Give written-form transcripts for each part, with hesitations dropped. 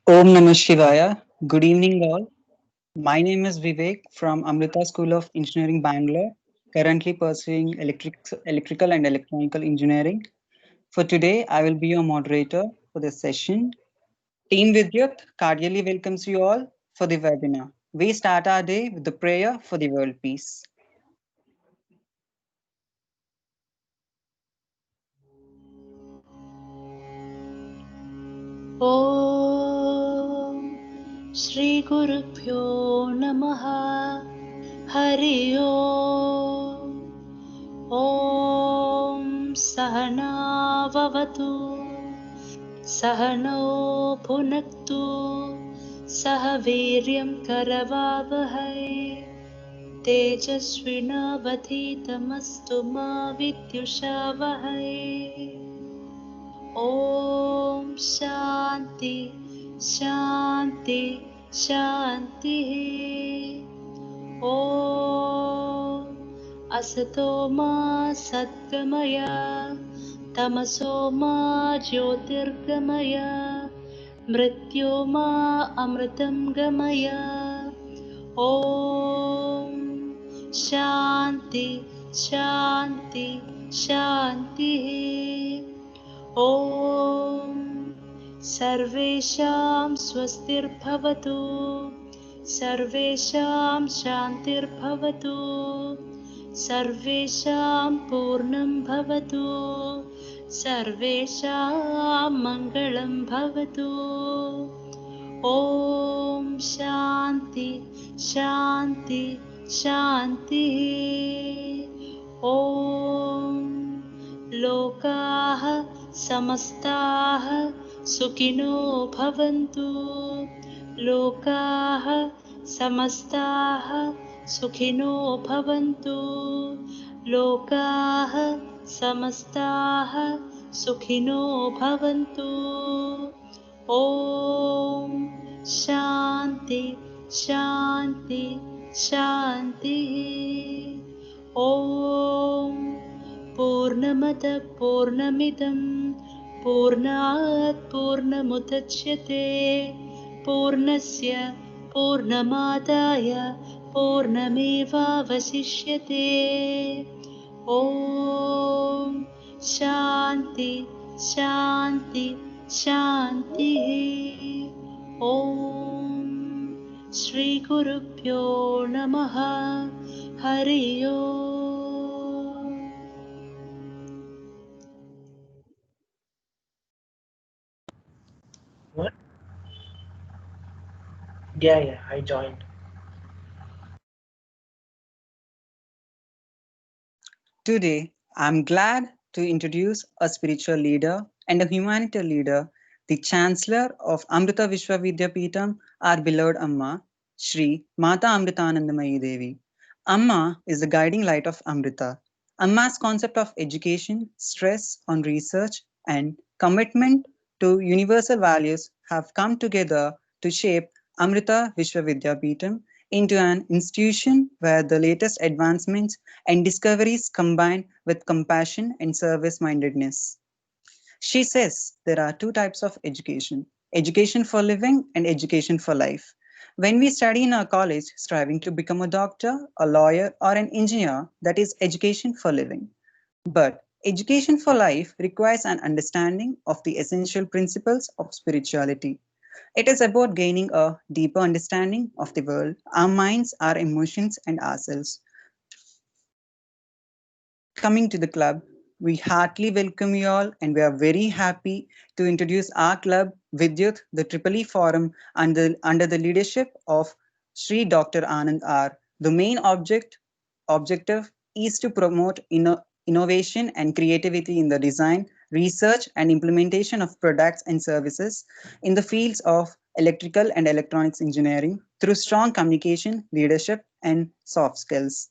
Om Namah Shivaya. Good evening, all. My name is Vivek from Amrita School of Engineering, Bangalore, currently pursuing electrical and electronical engineering. For today, I will be your moderator for this session. Team Vidyut cordially welcomes you all for the webinar. We start our day with the prayer for the world peace. ॐ श्रीगुरुभ्यो नमः हरि ओम् ॐ सहनाववतु सहनौ भुनक्तु सह वीर्यं करवावहै तेजस्विनावधीतमस्तु मा विद्युषावहै ॐ शान्ति शान्ति शान्तिः ॐ असतो मा सद्गमय तमसो मा ज्योतिर्गमय मृत्योर्मा अमृतं गमय ॐ शान्ति शान्ति शान्तिः ॐ सर्वेषां स्वस्तिर्भवतु सर्वेषां शान्तिर्भवतु सर्वेषां पूर्णं भवतु सर्वेषां मङ्गलं भवतु ॐ शान्ति शान्ति शान्तिः ॐ लोकाः समस्ताः सुखिनो भवन्तु लोकाः समस्ताः सुखिनो भवन्तु लोकाः समस्ताः सुखिनो भवन्तु ॐ शान्ति शान्ति शान्तिः ॐ पूर्णमदः पूर्णमिदं पूर्णात् पूर्णमुदच्यते पूर्णस्य पूर्णमादाय पूर्णमेवावशिष्यते ॐ शान्ति शान्ति शान्तिः ॐ श्रीगुरुभ्यो नमः हरि ओम् What? Yeah, I joined. Today, I'm glad to introduce a spiritual leader and a humanitarian leader, the Chancellor of Amrita Vishwa Vidyapeetham, our beloved Amma, Shri Mata Amritanandamayi Devi. Amma is the guiding light of Amrita. Amma's concept of education, stress on research, and commitment to universal values have come together to shape Amrita Vishwa Vidyapeetham into an institution where the latest advancements and discoveries combined with compassion and service mindedness. She says there are two types of education for living and education for life. When we study in our college, striving to become a doctor, a lawyer, or an engineer, that is education for living. But education for life requires an understanding of the essential principles of spirituality. It is about gaining a deeper understanding of the world, our minds, our emotions, and ourselves. Coming to the club, we heartily welcome you all and we are very happy to introduce our club, Vidyut, the Triple E Forum, under the leadership of Sri Dr. Anand R. The main objective is to promote innovation and creativity in the design, research, and implementation of products and services in the fields of electrical and electronics engineering through strong communication, leadership, and soft skills.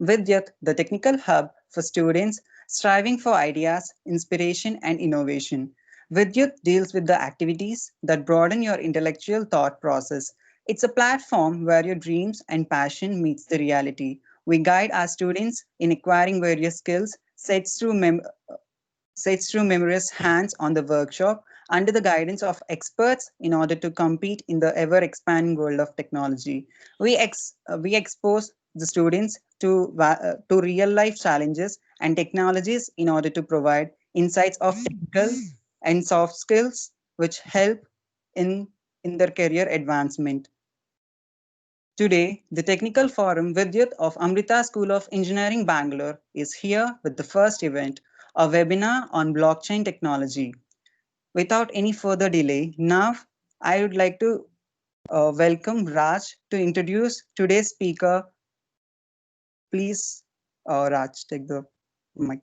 Vidyat, the technical hub for students striving for ideas, inspiration, and innovation. Vidyut deals with the activities that broaden your intellectual thought process. It's a platform where your dreams and passion meets the reality. We guide our students in acquiring various skills, sets through memories hands on the workshop, under the guidance of experts in order to compete in the ever-expanding world of technology. We expose the students to real-life challenges and technologies in order to provide insights of technical and soft skills which help in, in their career advancement. Today, the Technical Forum Vidyut of Amrita School of Engineering, Bangalore is here with the first event, a webinar on blockchain technology. Without any further delay, now I would like to welcome Raj to introduce today's speaker. Please, Raj, take the mic.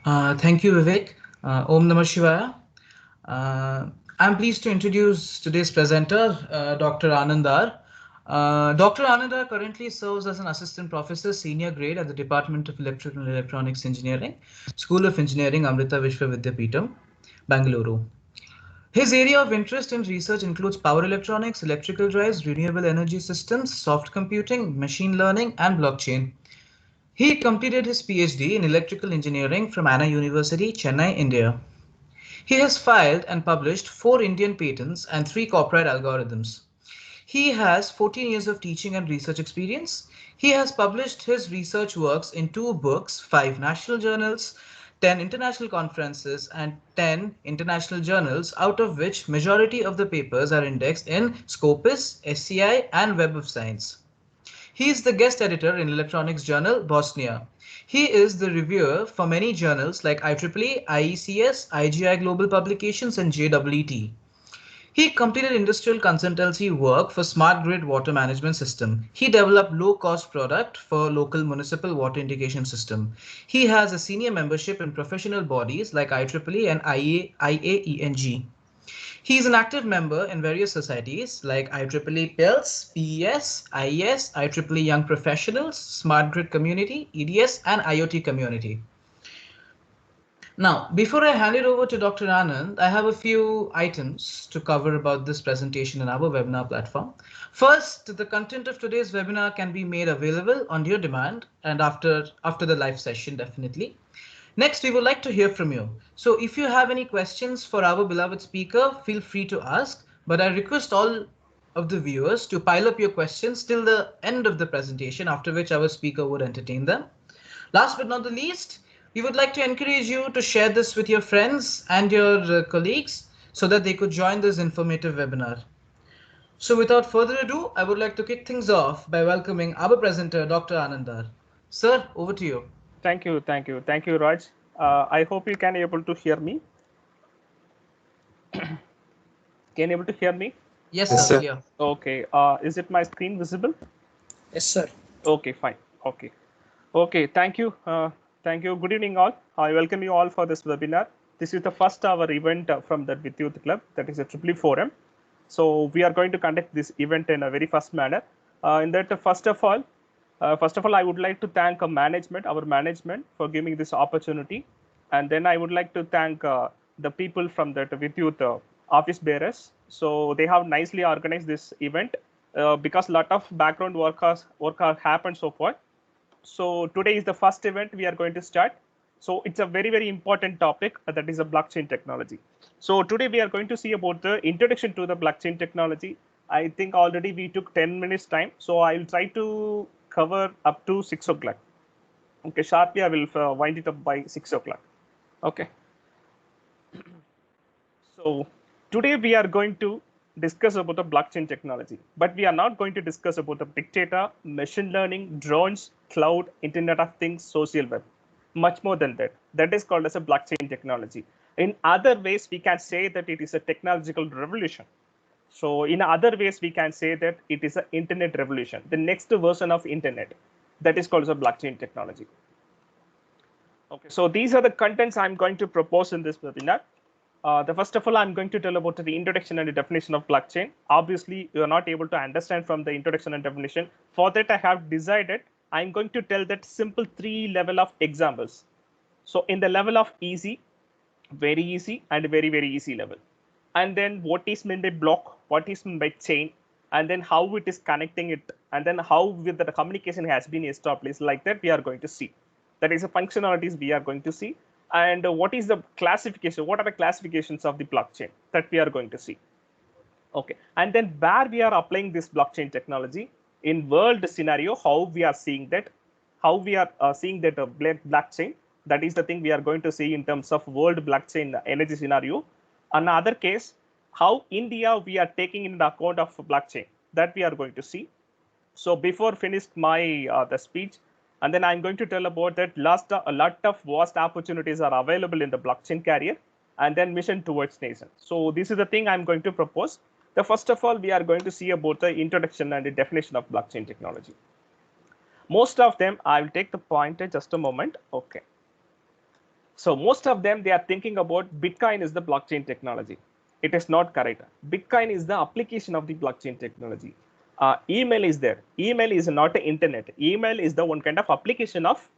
Thank you, Vivek. Om Namah Shivaya. I'm pleased to introduce today's presenter, Dr. Anandar. Dr. Anandar currently serves as an assistant professor, senior grade at the Department of Electrical and Electronics Engineering, School of Engineering, Amrita Vishwa Vidyapeetham, Bangalore. His area of interest and research includes power electronics, electrical drives, renewable energy systems, soft computing, machine learning, and blockchain. He completed his PhD in electrical engineering from Anna University, Chennai, India. He has filed and published 4 Indian patents and 3 copyright algorithms. He has 14 years of teaching and research experience. He has published his research works in 2 books, 5 national journals, 10 international conferences, and 10 international journals, out of which majority of the papers are indexed in Scopus, SCI, and Web of Science. He is the guest editor in electronics journal Bosnia. He is the reviewer for many journals like IEEE, IECS, IGI Global Publications, and JEET. He completed industrial consultancy work for Smart Grid Water Management System. He developed low-cost product for local municipal water indication system. He has a senior membership in professional bodies like IEEE and IAENG. He is an active member in various societies like IEEE PILS, PES, IES, IEEE Young Professionals, Smart Grid Community, EDS, and IoT Community. Now, before I hand it over to Dr. Anand, I have a few items to cover about this presentation in our webinar platform. First, the content of today's webinar can be made available on your demand and after the live session, definitely. Next, we would like to hear from you. So if you have any questions for our beloved speaker, feel free to ask, but I request all of the viewers to pile up your questions till the end of the presentation, after which our speaker would entertain them. Last but not the least, we would like to encourage you to share this with your friends and your colleagues so that they could join this informative webinar. So without further ado, I would like to kick things off by welcoming our presenter, Dr. Anandar. Sir, over to you. Thank you, Raj. I hope you can able to hear me. Can you able to hear me? Yes, sir. Clear. Okay. Is it my screen visible? Yes, sir. Okay, fine. Okay. Thank you. Thank you. Good evening, all. I welcome you all for this webinar. This is the first our event from the Vidyut Club, that is a IEEE forum. So we are going to conduct this event in a very fast manner. In that, first of all, I would like to thank our management for giving this opportunity. And then I would like to thank the people from the Vidyut office bearers. So they have nicely organized this event because a lot of background work has happened so far. So today is the first event we are going to start. So it's a very, very important topic, that is a blockchain technology. So today we are going to see about the introduction to the blockchain technology. I think already we took 10 minutes time. So I'll try to cover up to 6 o'clock. Okay, sharply I will wind it up by 6 o'clock. Okay. So today we are going to discuss about the blockchain technology, but we are not going to discuss about the big data, machine learning, drones, cloud, Internet of Things, social web. Much more than that. That is called as a blockchain technology. In other ways, we can say that it is a technological revolution. So in other ways, we can say that it is an internet revolution, the next version of internet. That is called as a blockchain technology. Okay, so these are the contents I'm going to propose in this webinar. The first of all, I'm going to tell about the introduction and the definition of blockchain. Obviously, you are not able to understand from the introduction and definition. For that, I have decided I'm going to tell that simple 3 level of examples. So in the level of easy, very easy, and very, very easy level. And then what is meant by block, what is meant by chain, and then how it is connecting it, and then how with the communication has been established. Like that, we are going to see. That is the functionalities we are going to see. And what is the classification? What are the classifications of the blockchain that we are going to see? Okay, and then where we are applying this blockchain technology in world scenario, how we are seeing that, blockchain. That is the thing we are going to see in terms of world blockchain energy scenario. Another case, how India we are taking into account of blockchain, that we are going to see. So before finished my the speech, and then I'm going to tell about that a lot of vast opportunities are available in the blockchain career, and then mission towards nation. So this is the thing I'm going to propose. The first of all, we are going to see about the introduction and the definition of blockchain technology. Most of them, I will take the point in just a moment. Okay. So most of them, they are thinking about Bitcoin is the blockchain technology. It is not correct. Bitcoin is the application of the blockchain technology. Email is there. Email is not the internet. Email is the one kind of application of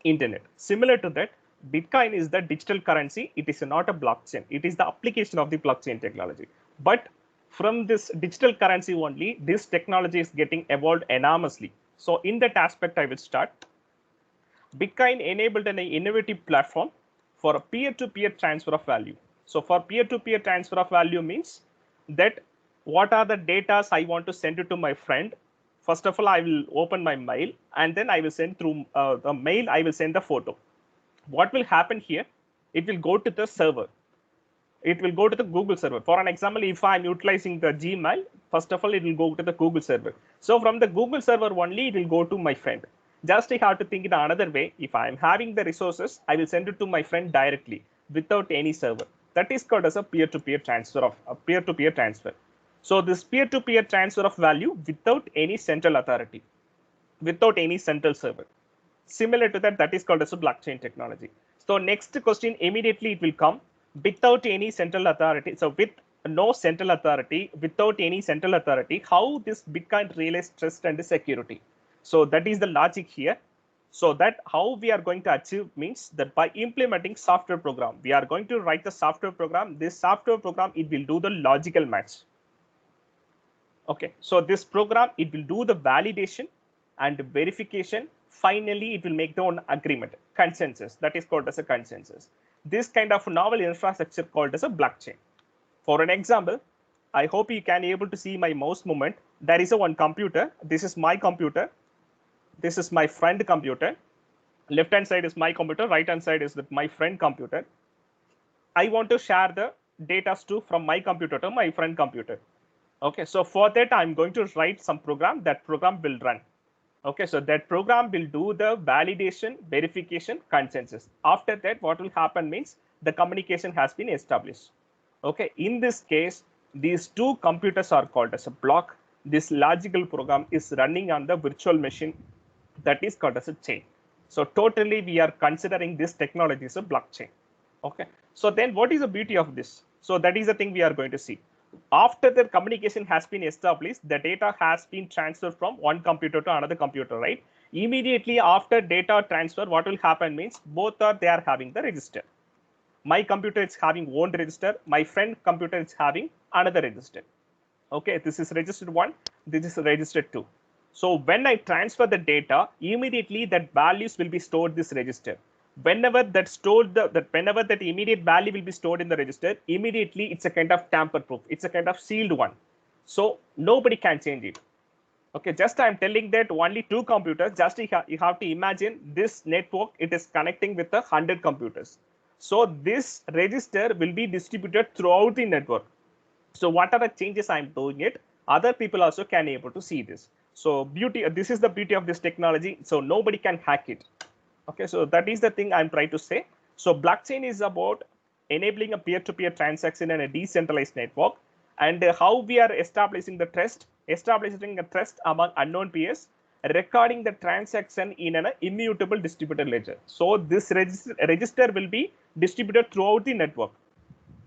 internet. Similar to that, Bitcoin is the digital currency. It is not a blockchain. It is the application of the blockchain technology. But from this digital currency only, this technology is getting evolved enormously. So in that aspect, I will start. Bitcoin enabled an innovative platform for a peer-to-peer transfer of value. So for peer-to-peer transfer of value means that what are the data I want to send it to my friend. First of all, I will open my mail, and then I will send through the mail, I will send the photo. What will happen here? It will go to the server. It will go to the Google server. For an example, if I'm utilizing the Gmail, first of all, it will go to the Google server. So from the Google server only, it will go to my friend. Just I have to think in another way. If I'm having the resources, I will send it to my friend directly without any server. That is called as a peer-to-peer transfer of a peer-to-peer transfer. So this peer-to-peer transfer of value without any central authority, without any central server. Similar to that, that is called as a blockchain technology. So next question, immediately it will come without any central authority. So with no central authority, without any central authority, how this Bitcoin realizes trust and security. So that is the logic here. So that how we are going to achieve means that by implementing software program, we are going to write the software program. This software program, it will do the logical match. Okay, so this program, it will do the validation and verification. Finally, it will make the own agreement, consensus. That is called as a consensus. This kind of novel infrastructure called as a blockchain. For an example, I hope you can able to see my mouse movement. There is a one computer. This is my computer. This is my friend computer. Left hand side is my computer. Right hand side is my friend computer. I want to share the data from my computer to my friend computer. Okay, so for that, I'm going to write some program. That program will run. Okay, so that program will do the validation, verification, consensus. After that, what will happen means the communication has been established. Okay, in this case, these two computers are called as a block. This logical program is running on the virtual machine that is called as a chain. So totally, we are considering this technology as a blockchain. Okay, so then what is the beauty of this? So that is the thing we are going to see. After the communication has been established, the data has been transferred from one computer to another computer, right? Immediately after data transfer, what will happen means both they are having the register. My computer is having one register. My friend computer is having another register. Okay, this is registered 1. This is registered 2. So when I transfer the data, immediately that values will be stored this register. Whenever whenever that immediate value will be stored in the register, immediately it's a kind of tamper proof. It's a kind of sealed one. So nobody can change it. Okay, just I'm telling that only 2 computers, just you have to imagine this network, it is connecting with 100 computers. So this register will be distributed throughout the network. So whatever changes I'm doing it, other people also can be able to see this. So this is the beauty of this technology. So nobody can hack it. Okay, so that is the thing I'm trying to say. So blockchain is about enabling a peer-to-peer transaction in a decentralized network, and how we are establishing a trust among unknown peers, recording the transaction in an immutable distributed ledger. So this register will be distributed throughout the network.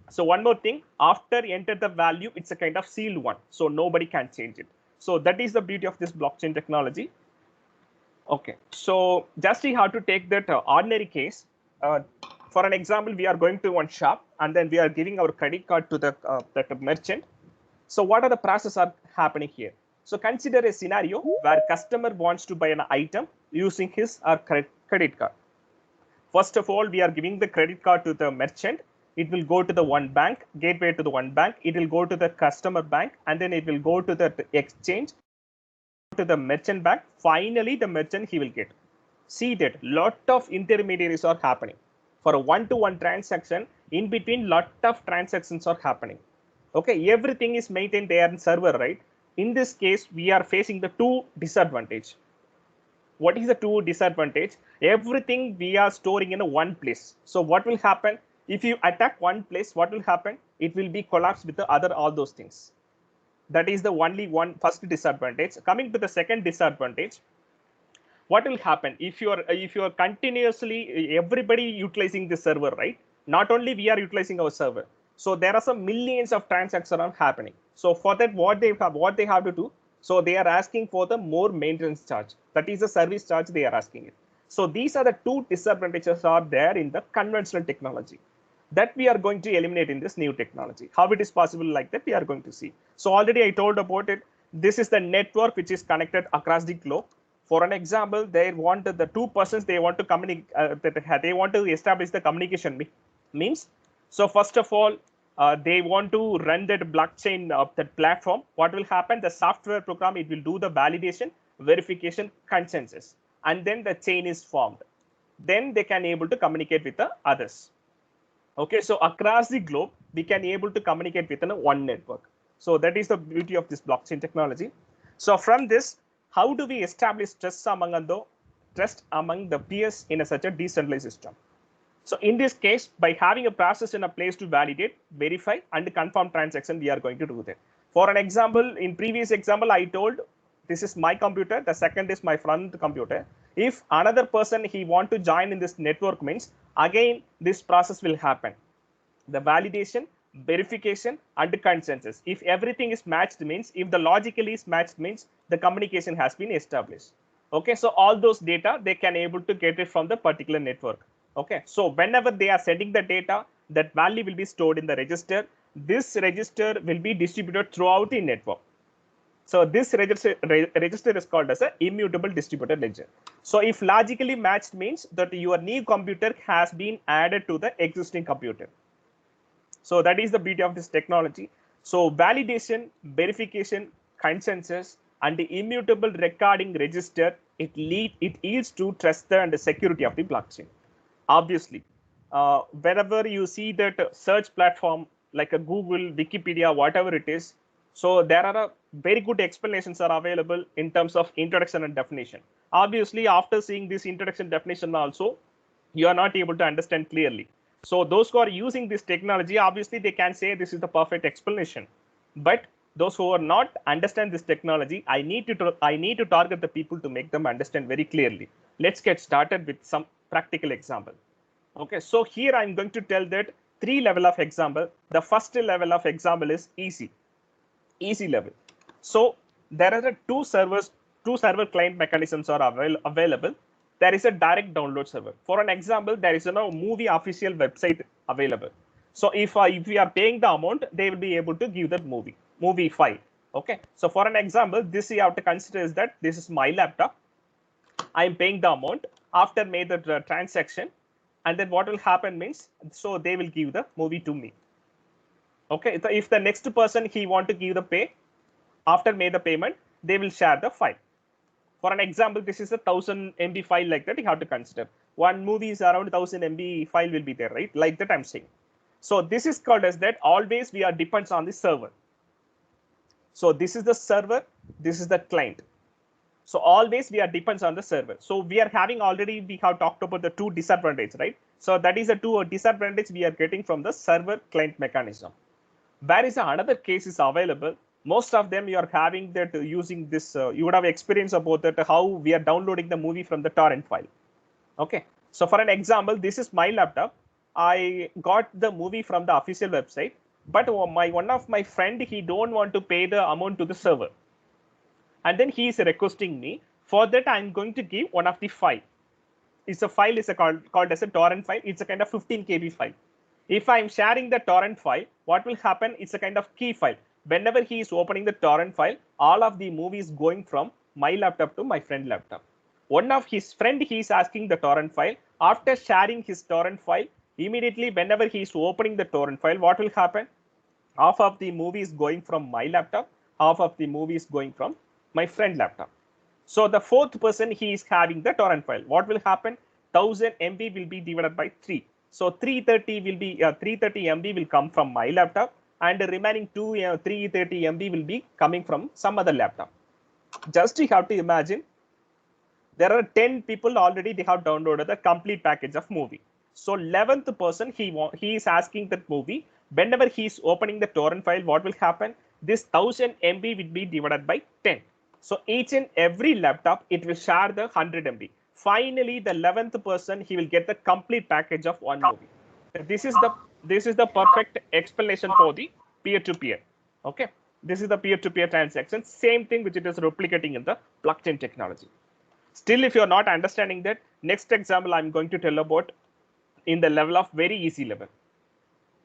So one more thing, after enter the value, it's a kind of sealed one. So nobody can change it. So that is the beauty of this blockchain technology. Okay, so just we have to take that ordinary case. For an example, we are going to one shop and then we are giving our credit card to the that merchant. So what are the processes are happening here? So consider a scenario where customer wants to buy an item using his or credit card. First of all, we are giving the credit card to the merchant. It will go to the one bank, gateway to the one bank. It will go to the customer bank, and then it will go to the exchange, to the merchant bank. Finally, the merchant he will get. See that lot of intermediaries are happening. For a one-to-one transaction, in between lot of transactions are happening. Okay, everything is maintained there in server, right? In this case, we are facing the two disadvantage. What is the two disadvantage? Everything we are storing in a one place. So what will happen if you attack one place? What will happen? It will be collapsed with the other all those things. That is the only one first disadvantage. Coming to the second disadvantage, what will happen if you are continuously everybody utilizing the server, right? Not only we are utilizing our server, so there are some millions of transactions are happening. So for that, what they have to do, so they are asking for the more maintenance charge. That is the service charge they are asking it. So these are the two disadvantages are there in the conventional technology that we are going to eliminate in this new technology. How it is possible like that, we are going to see. So already I told about it. This is the network which is connected across the globe. For an example, they want the two persons they want to communicate, they want to establish the communication means. So first of all, they want to run that blockchain of that platform. What will happen? The software program, it will do the validation, verification, consensus, and then the chain is formed. Then they can able to communicate with the others. Okay, so across the globe, we can able to communicate within a one network. So that is the beauty of this blockchain technology. So from this, how do we establish trust among the peers in such a decentralized system? So in this case, by having a process in a place to validate, verify, and confirm transaction, we are going to do that. For an example, in previous example, I told this is my computer, the second is my front computer. If another person he want to join in this network means, again this process will happen. The validation, verification, and consensus. If everything is matched means, if the logically is matched means, the communication has been established. Okay, so all those data they can able to get it from the particular network. Okay, so whenever they are sending the data, that value will be stored in the register. This register will be distributed throughout the network. So this register is called as a immutable distributed ledger. So if logically matched means that your new computer has been added to the existing computer. So that is the beauty of this technology. So validation, verification, consensus, and the immutable recording register, it yields to trust and the security of the blockchain. Obviously, wherever you see that search platform like a Google, Wikipedia, whatever it is, so there are very good explanations are available in terms of introduction and definition. Obviously, after seeing this introduction definition also, you are not able to understand clearly. So those who are using this technology, obviously they can say this is the perfect explanation. But those who are not understand this technology, I need to target the people to make them understand very clearly. Let's get started with some practical example. Okay, so here I'm going to tell that 3 level of example. The first level of example is easy level. So there are two server client mechanisms are available. There is a direct download server. For an example, there is a movie official website available. So if we are paying the amount, they will be able to give that movie file. Okay, so for an example, this you have to consider is that this is my laptop. I am paying the amount after made the transaction, and then what will happen means, so they will give the movie to me. Okay, so if the next person he want to give the pay after made the payment, they will share the file. For an example, this is a 1000 MB file like that. You have to consider one movie is around 1000 MB file will be there, right? Like that I'm saying. So this is called as that always we are depends on the server. So this is the server, this is the client. So always we are depends on the server. So we are having already we have talked about the two disadvantages, right? So that is the two disadvantage we are getting from the server client mechanism. Where is another case is available? Most of them you are having that using this. You would have experience about that how we are downloading the movie from the torrent file. Okay. So for an example, this is my laptop. I got the movie from the official website, but one of my friend he don't want to pay the amount to the server, and then he is requesting me. For that, I'm going to give one of the file. It's a file is called as a torrent file. It's a kind of 15 KB file. If I'm sharing the torrent file, what will happen? It's a kind of key file. Whenever he is opening the torrent file, all of the movies going from my laptop to my friend laptop. one of his friend, he is asking the torrent file. After sharing his torrent file, immediately whenever he is opening the torrent file, what will happen? Half of the movie is going from my laptop, half of the movie is going from my friend laptop. So the fourth person, he is having the torrent file. What will happen? 1000 MB will be divided by 3. So 330 will be 330 MB will come from my laptop, and the remaining 330 MB will be coming from some other laptop. Just you have to imagine, there are 10 people already, they have downloaded the complete package of movie. So 11th person, he is asking that movie. Whenever he is opening the torrent file, what will happen? This 1000 MB will be divided by 10. So each and every laptop, it will share the 100 MB. Finally, the 11th person, he will get the complete package of one movie. This is the perfect explanation for the peer-to-peer. Okay, this is the peer-to-peer transaction. Same thing which it is replicating in the blockchain technology. Still, if you are not understanding that, next example I'm going to tell about in the level of very easy level.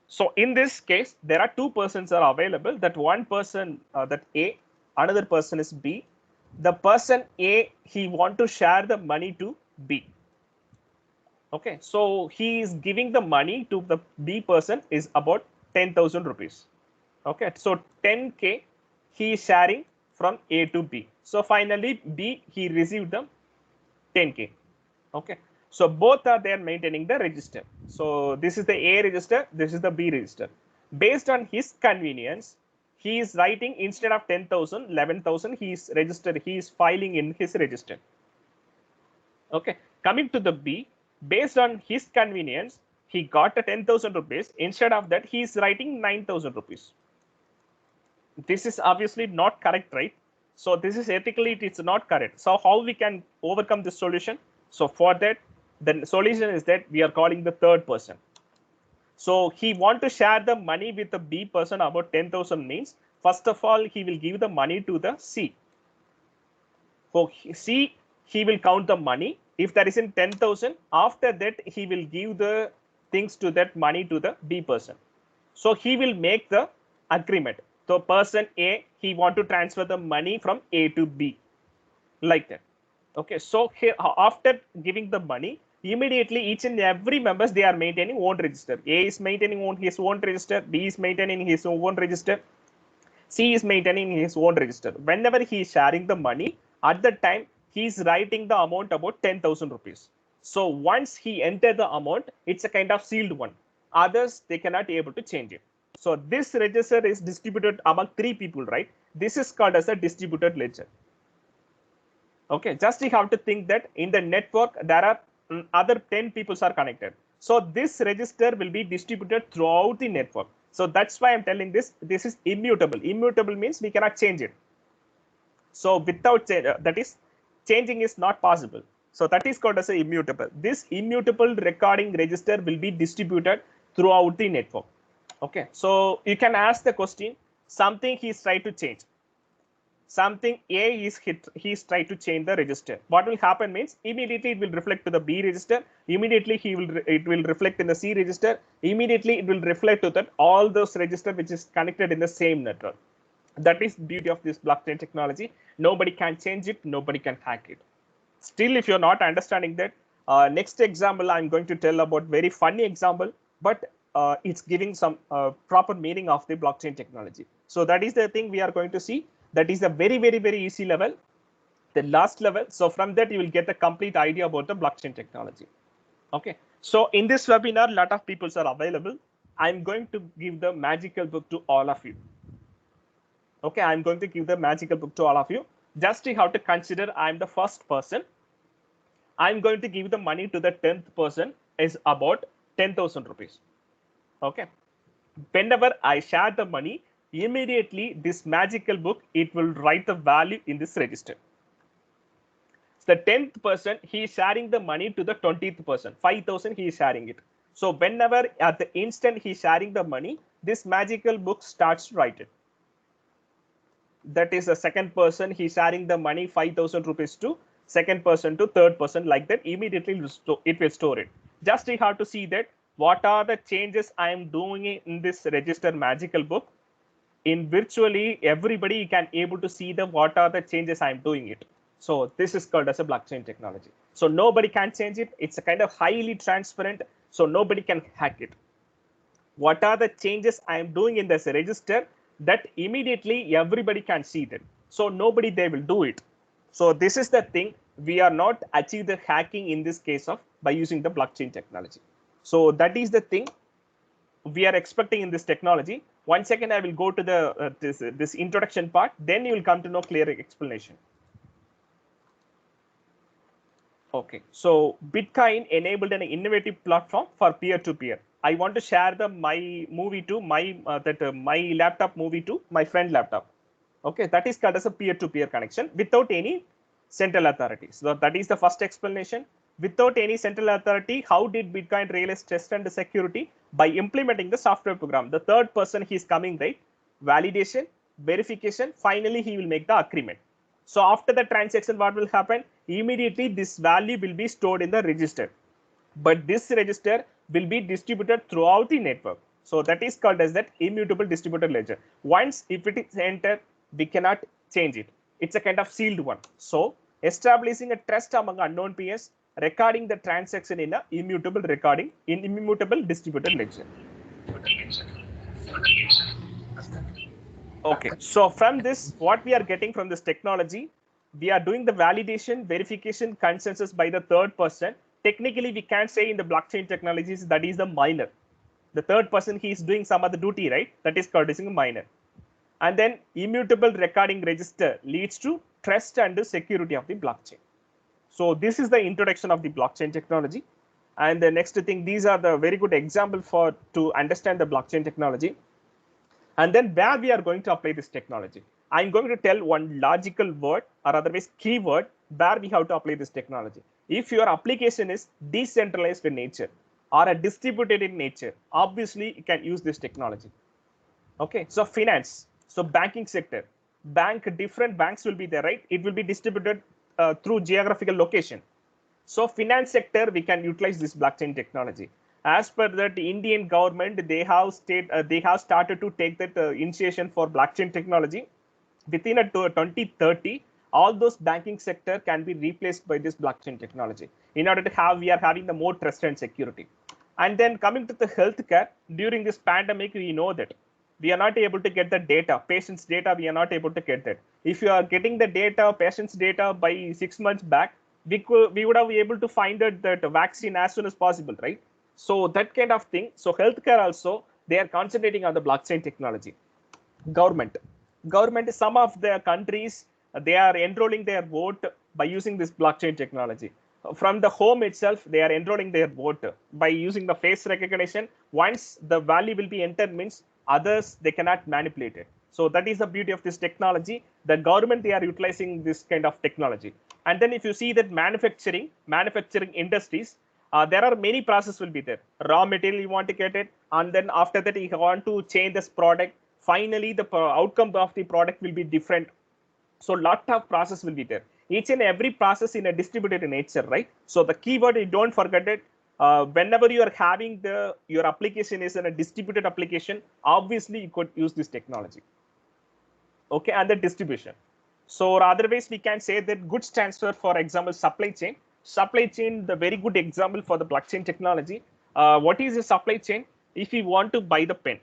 So in this case, there are two persons are available. That one person, that A, another person is B. The person A, he want to share the money to B. Okay, so he is giving the money to the B person is about 10,000 rupees. Okay, so 10K he is sharing from A to B. So finally B, he received the 10K. Okay, so both are there maintaining the register. So this is the A register, this is the B register. Based on his convenience, he is writing instead of 10,000, 11,000, he is registered, he is filing in his register. Okay, coming to the B, based on his convenience, he got a 10,000 rupees. Instead of that, he is writing 9,000 rupees. This is obviously not correct, right? So this is ethically, it is not correct. So how we can overcome this solution? So for that, the solution is that we are calling the third person. So he want to share the money with the B person about 10,000 means, first of all, he will give the money to the C. So C, he will count the money. If that is in 10,000, after that, he will give the things to that money to the B person. So he will make the agreement. So person A, he want to transfer the money from A to B, like that. Okay, so here, after giving the money, immediately each and every members, they are maintaining own register. A is maintaining his own register, B is maintaining his own register, C is maintaining his own register. Whenever he is sharing the money, at that time, he is writing the amount about 10,000 rupees. So once he enter the amount, it's a kind of sealed one. Others, they cannot be able to change it. So this register is distributed among 3 people, right? This is called as a distributed ledger. Okay, just you have to think that in the network, there are other 10 people are connected. So this register will be distributed throughout the network. So that's why I'm telling this is immutable. Immutable means we cannot change it. So without that is changing is not possible. So that is called as a immutable. This immutable recording register will be distributed throughout the network. Okay, so you can ask the question, something he is trying to change. Something A is he's trying to change the register. What will happen means immediately it will reflect to the B register. Immediately it will reflect in the C register. Immediately it will reflect to that all those register which is connected in the same network. That is beauty of this blockchain technology. Nobody can change it. Nobody can hack it. Still, if you're not understanding that, next example I'm going to tell about very funny example, but it's giving some proper meaning of the blockchain technology. So that is the thing we are going to see. That is a very, very, very easy level, the last level. So from that, you will get a complete idea about the blockchain technology. Okay. So in this webinar, a lot of people are available. I'm going to give the magical book to all of you. Okay. I'm going to give the magical book to all of you. Just you have to consider I'm the first person. I'm going to give the money to the 10th person is about 10,000 rupees. Okay. Whenever I share the money, immediately this magical book, it will write the value in this register. The 10th person, he is sharing the money to the 20th person, 5,000 he is sharing it. So whenever at the instant he is sharing the money, this magical book starts to write it. That is the second person, he is sharing the money 5,000 rupees to second person to third person, like that. Immediately it will store it. Just you have to see that what are the changes I am doing in this register magical book. In virtually everybody can able to see the what are the changes I am doing it. So this is called as a blockchain technology. So nobody can change it. It's a kind of highly transparent, so nobody can hack it. What are the changes I am doing in this register that immediately everybody can see that. So nobody they will do it. So this is the thing, we are not achieve the hacking in this case of by using the blockchain technology. So that is the thing we are expecting in this technology. 1 second, I will go to the this introduction part, then you will come to know clear explanation. Okay, so Bitcoin enabled an innovative platform for peer-to-peer. I want to share the my movie to my my laptop movie to my friend laptop. Okay, that is called as a peer-to-peer connection without any central authority. So that is the first explanation. Without any central authority, how did Bitcoin realize trust and security? By implementing the software program. The third person he is coming, right? Validation, verification, finally he will make the agreement. So after the transaction, what will happen? Immediately this value will be stored in the register. But this register will be distributed throughout the network. So that is called as that immutable distributed ledger. Once if it is entered, we cannot change it. It's a kind of sealed one. So establishing a trust among unknown peers, recording the transaction in a immutable recording in immutable distributed ledger. Okay, so from this, what we are getting from this technology, we are doing the validation, verification, consensus by the third person. Technically, we can't say in the blockchain technologies that is the miner. The third person, he is doing some other duty, right? That is called as a miner. And then immutable recording register leads to trust and the security of the blockchain. So this is the introduction of the blockchain technology. And the next thing, these are the very good example for to understand the blockchain technology. And then where we are going to apply this technology. I'm going to tell one logical word or otherwise keyword where we have to apply this technology. If your application is decentralized in nature or a distributed in nature, obviously you can use this technology. Okay, so finance, so banking sector, different banks will be there, right? It will be distributed through geographical location. So finance sector, we can utilize this blockchain technology. As per that, Indian government, they have started to take that initiation for blockchain technology. Within a 2030, all those banking sector can be replaced by this blockchain technology. In order to have, we are having the more trust and security. And then coming to the healthcare, during this pandemic, we know that we are not able to get the data, patient's data, we are not able to get that. If you are getting the data, patient's data by 6 months back, we would have been able to find that vaccine as soon as possible, right? So that kind of thing. So healthcare also, they are concentrating on the blockchain technology. Government, some of the countries, they are enrolling their vote by using this blockchain technology. From the home itself, they are enrolling their vote by using the face recognition. Once the value will be entered, means others, they cannot manipulate it. So that is the beauty of this technology. The government, they are utilizing this kind of technology. And then if you see that manufacturing industries, there are many processes will be there. Raw material, you want to get it. And then after that, you want to change this product. Finally, the outcome of the product will be different. So lot of process will be there. Each and every process in a distributed nature, right? So the keyword, you don't forget it. Whenever you are having your application is in a distributed application, obviously you could use this technology. Okay, and the distribution. So otherwise, we can say that goods transfer, for example, supply chain. Supply chain, the very good example for the blockchain technology. What is a supply chain? If you want to buy the pen,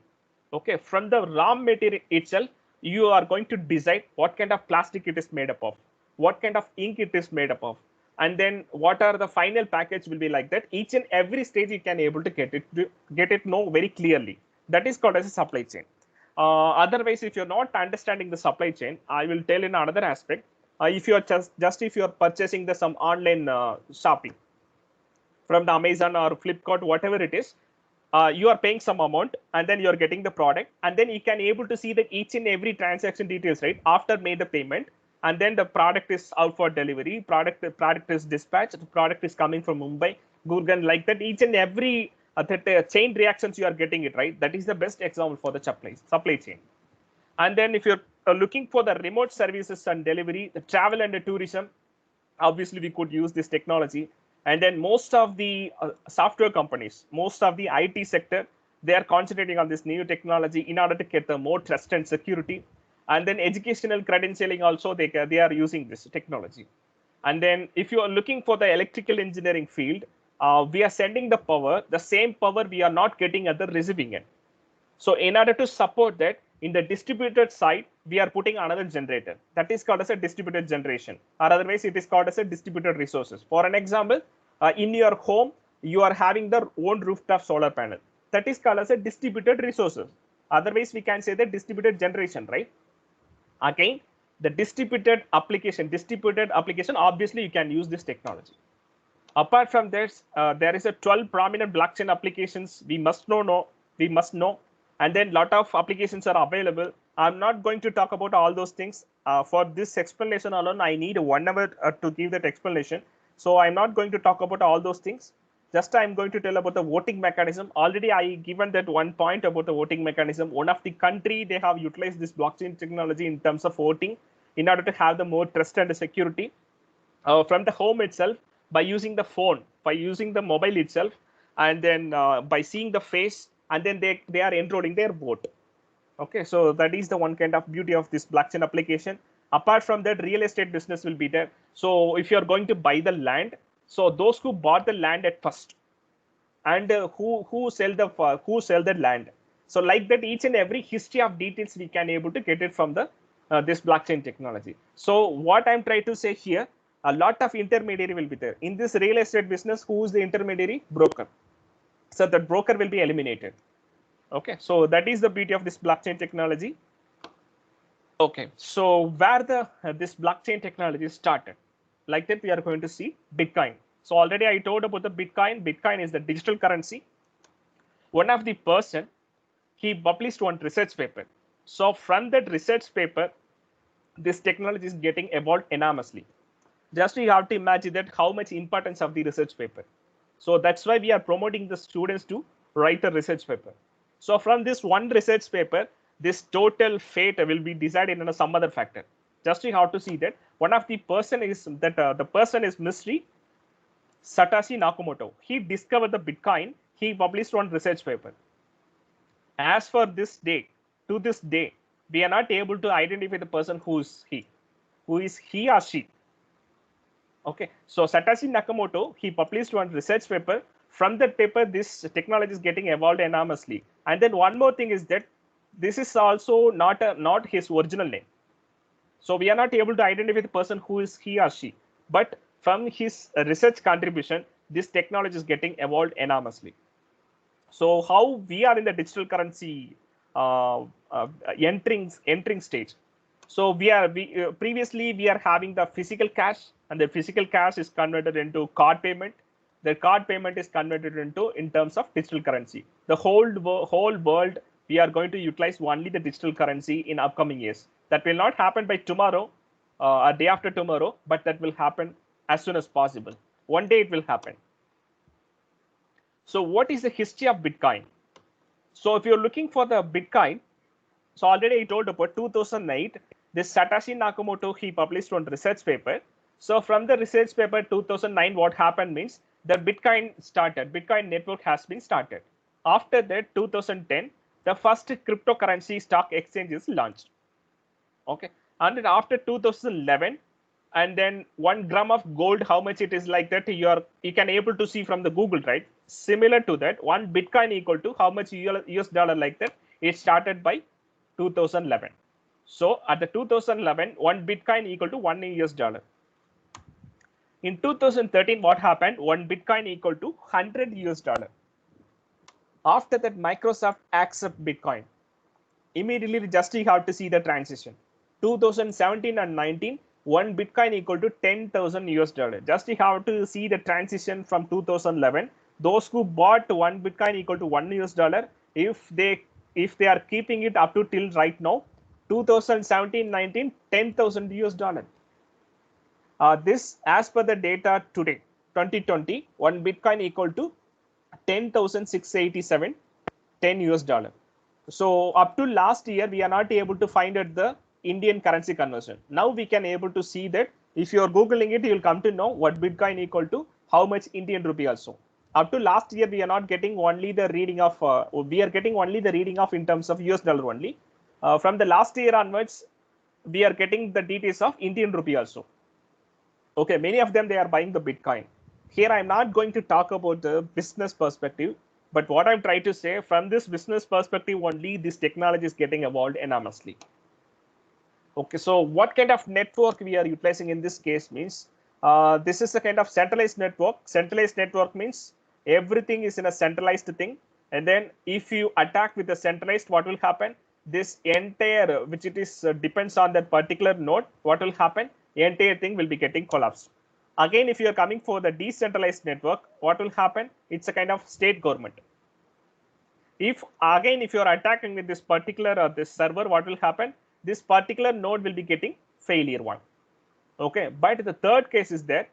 okay, from the raw material itself, you are going to decide what kind of plastic it is made up of, what kind of ink it is made up of, and then what are the final package will be like that. Each and every stage you can able to get it know very clearly. That is called as a supply chain. Otherwise, if you're not understanding the supply chain, I will tell in another aspect. If you are just if you are purchasing some online shopping from the Amazon or Flipkart, whatever it is, you are paying some amount and then you are getting the product, and then you can able to see that each and every transaction details, right? After made the payment, and then the product is out for delivery, product is dispatched, the product is coming from Mumbai, Gurgaon, like that. Each and every chain reactions you are getting it, right? That is the best example for the supply chain. And then if you're looking for the remote services and delivery, the travel and the tourism, obviously we could use this technology. And then most of the software companies, most of the IT sector, they are concentrating on this new technology in order to get the more trust and security. And then educational credentialing also, they are using this technology. And then if you are looking for the electrical engineering field, we are sending the power, the same power we are not getting at the receiving end. So in order to support that, in the distributed side, we are putting another generator. That is called as a distributed generation, or otherwise it is called as a distributed resources. For an example, in your home, you are having the own rooftop solar panel. That is called as a distributed resources. Otherwise, we can say the distributed generation, right? Again, the distributed application, obviously you can use this technology. Apart from this, there is a 12 prominent blockchain applications we must know, and then lot of applications are available. I'm not going to talk about all those things. For this explanation alone, I need 1 hour to give that explanation. So I'm not going to talk about all those things. Just I'm going to tell about the voting mechanism. Already I given that one point about the voting mechanism. One of the country, they have utilized this blockchain technology in terms of voting in order to have the more trust and security from the home itself, by using the phone, by using the mobile itself, and then by seeing the face, and then they are enrolling their vote. Okay, so that is the one kind of beauty of this blockchain application. Apart from that, real estate business will be there. So if you are going to buy the land, so those who bought the land at first, and who sell the land, so like that, each and every history of details we can able to get it from the this blockchain technology. So what I'm trying to say here, a lot of intermediary will be there in this real estate business. Who is the intermediary? Broker. So that broker will be eliminated. Okay, so that is the beauty of this blockchain technology. Okay, so where the this blockchain technology started, like that we are going to see Bitcoin. So already I told about the Bitcoin. Bitcoin is the digital currency. One of the person, he published one research paper. So from that research paper, this technology is getting evolved enormously. Just you have to imagine that how much importance of the research paper. So that's why we are promoting the students to write a research paper. So from this one research paper, this total fate will be decided in some other factor. Just you have to see that one of the person is that the person is mystery Satoshi Nakamoto. He discovered the Bitcoin. He published one research paper. As for this day, to this day, we are not able to identify the person who is he or she. Okay, so Satoshi Nakamoto, he published one research paper. From that paper, this technology is getting evolved enormously. And then one more thing is that this is also not his original name. So we are not able to identify the person who is he or she. But from his research contribution, this technology is getting evolved enormously. So how we are in the digital currency entering stage. So previously we are having the physical cash, and the physical cash is converted into card payment. The card payment is converted into in terms of digital currency. The whole world, we are going to utilize only the digital currency in upcoming years. That will not happen by tomorrow or day after tomorrow, but that will happen as soon as possible. One day it will happen. So what is the history of Bitcoin? So if you're looking for the Bitcoin, so already I told about 2008, this Satoshi Nakamoto, he published one research paper. So from the research paper 2009, what happened means the Bitcoin network has been started. After that, 2010, the first cryptocurrency stock exchange is launched. Okay, and then after 2011, and then 1 gram of gold, how much it is, like that you can able to see from the Google, right? Similar to that, 1 Bitcoin equal to how much US dollar, like that. It started by 2011. So at the 2011, 1 Bitcoin equal to 1 US dollar. In 2013, what happened? 1 Bitcoin equal to 100 US dollar. After that, Microsoft accept Bitcoin. Immediately, just you have to see the transition. 2017 and 19, 1 Bitcoin equal to 10,000 US dollar. Just you have to see the transition from 2011. Those who bought 1 Bitcoin equal to 1 US dollar, if they are keeping it up to till right now, 2017-19, 10,000 US dollar. This as per the data today, 2020, 1 Bitcoin equal to 10,687, 10 US dollar. So up to last year, we are not able to find out the Indian currency conversion. Now we can able to see that if you are Googling it, you will come to know what Bitcoin equal to how much Indian rupee also. Up to last year, we are not getting only the reading of, we are getting only the reading of in terms of US dollar only. From the last year onwards, we are getting the details of Indian rupee also. Okay, many of them, they are buying the Bitcoin. Here, I'm not going to talk about the business perspective, but what I'm trying to say, from this business perspective only, this technology is getting evolved enormously. Okay, so what kind of network we are utilizing in this case means, this is a kind of centralized network. Centralized network means everything is in a centralized thing. And then if you attack with the centralized, what will happen? This entire, which it is depends on that particular node, what will happen? The entire thing will be getting collapsed. Again, if you are coming for the decentralized network, what will happen? It's a kind of state government. If again, if you are attacking with this particular this server, what will happen? This particular node will be getting failure one. Okay, but the third case is there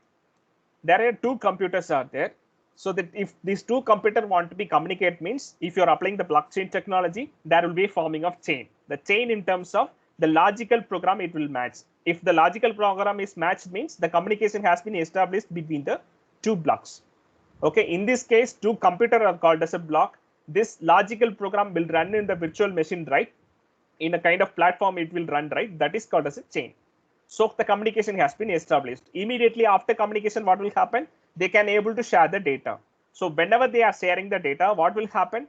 are two computers are there. So that if these two computers want to be communicate means, if you are applying the blockchain technology, there will be forming of chain. The chain in terms of the logical program, it will match. If the logical program is matched means the communication has been established between the two blocks. Okay, in this case, two computers are called as a block. This logical program will run in the virtual machine, right? In a kind of platform, it will run, right? That is called as a chain. So the communication has been established. Immediately after communication, what will happen? They can able to share the data. So whenever they are sharing the data, what will happen?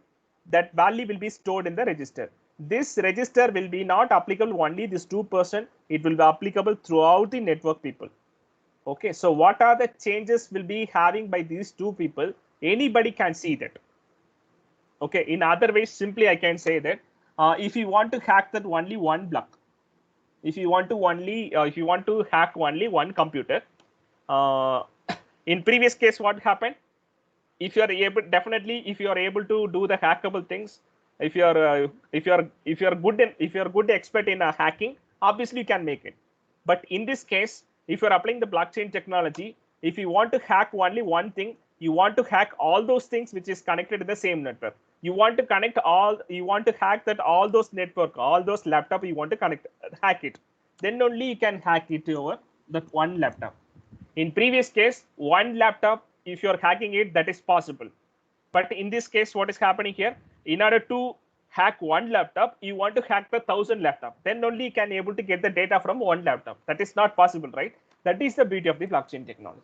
That value will be stored in the register. This register will be not applicable only this 2%. It will be applicable throughout the network people. Okay, so what are the changes will be having by these two people? Anybody can see that. Okay, in other ways, simply I can say that if you want to hack that only one block, if you want to hack only one computer, in previous case, what happened? If you are able, definitely, if you are able to do the hackable things, if you are good expert in hacking, obviously you can make it. But in this case, if you are applying the blockchain technology, if you want to hack only one thing, you want to hack all those things which is connected to the same network. You want to connect all, you want to hack that all those network, all those laptop, you want to hack it. Then only you can hack it over that one laptop. In previous case, one laptop, if you are hacking it, that is possible. But in this case, what is happening here? In order to hack one laptop, you want to hack the 1,000 laptop. Then only you can able to get the data from one laptop. That is not possible, right? That is the beauty of the blockchain technology.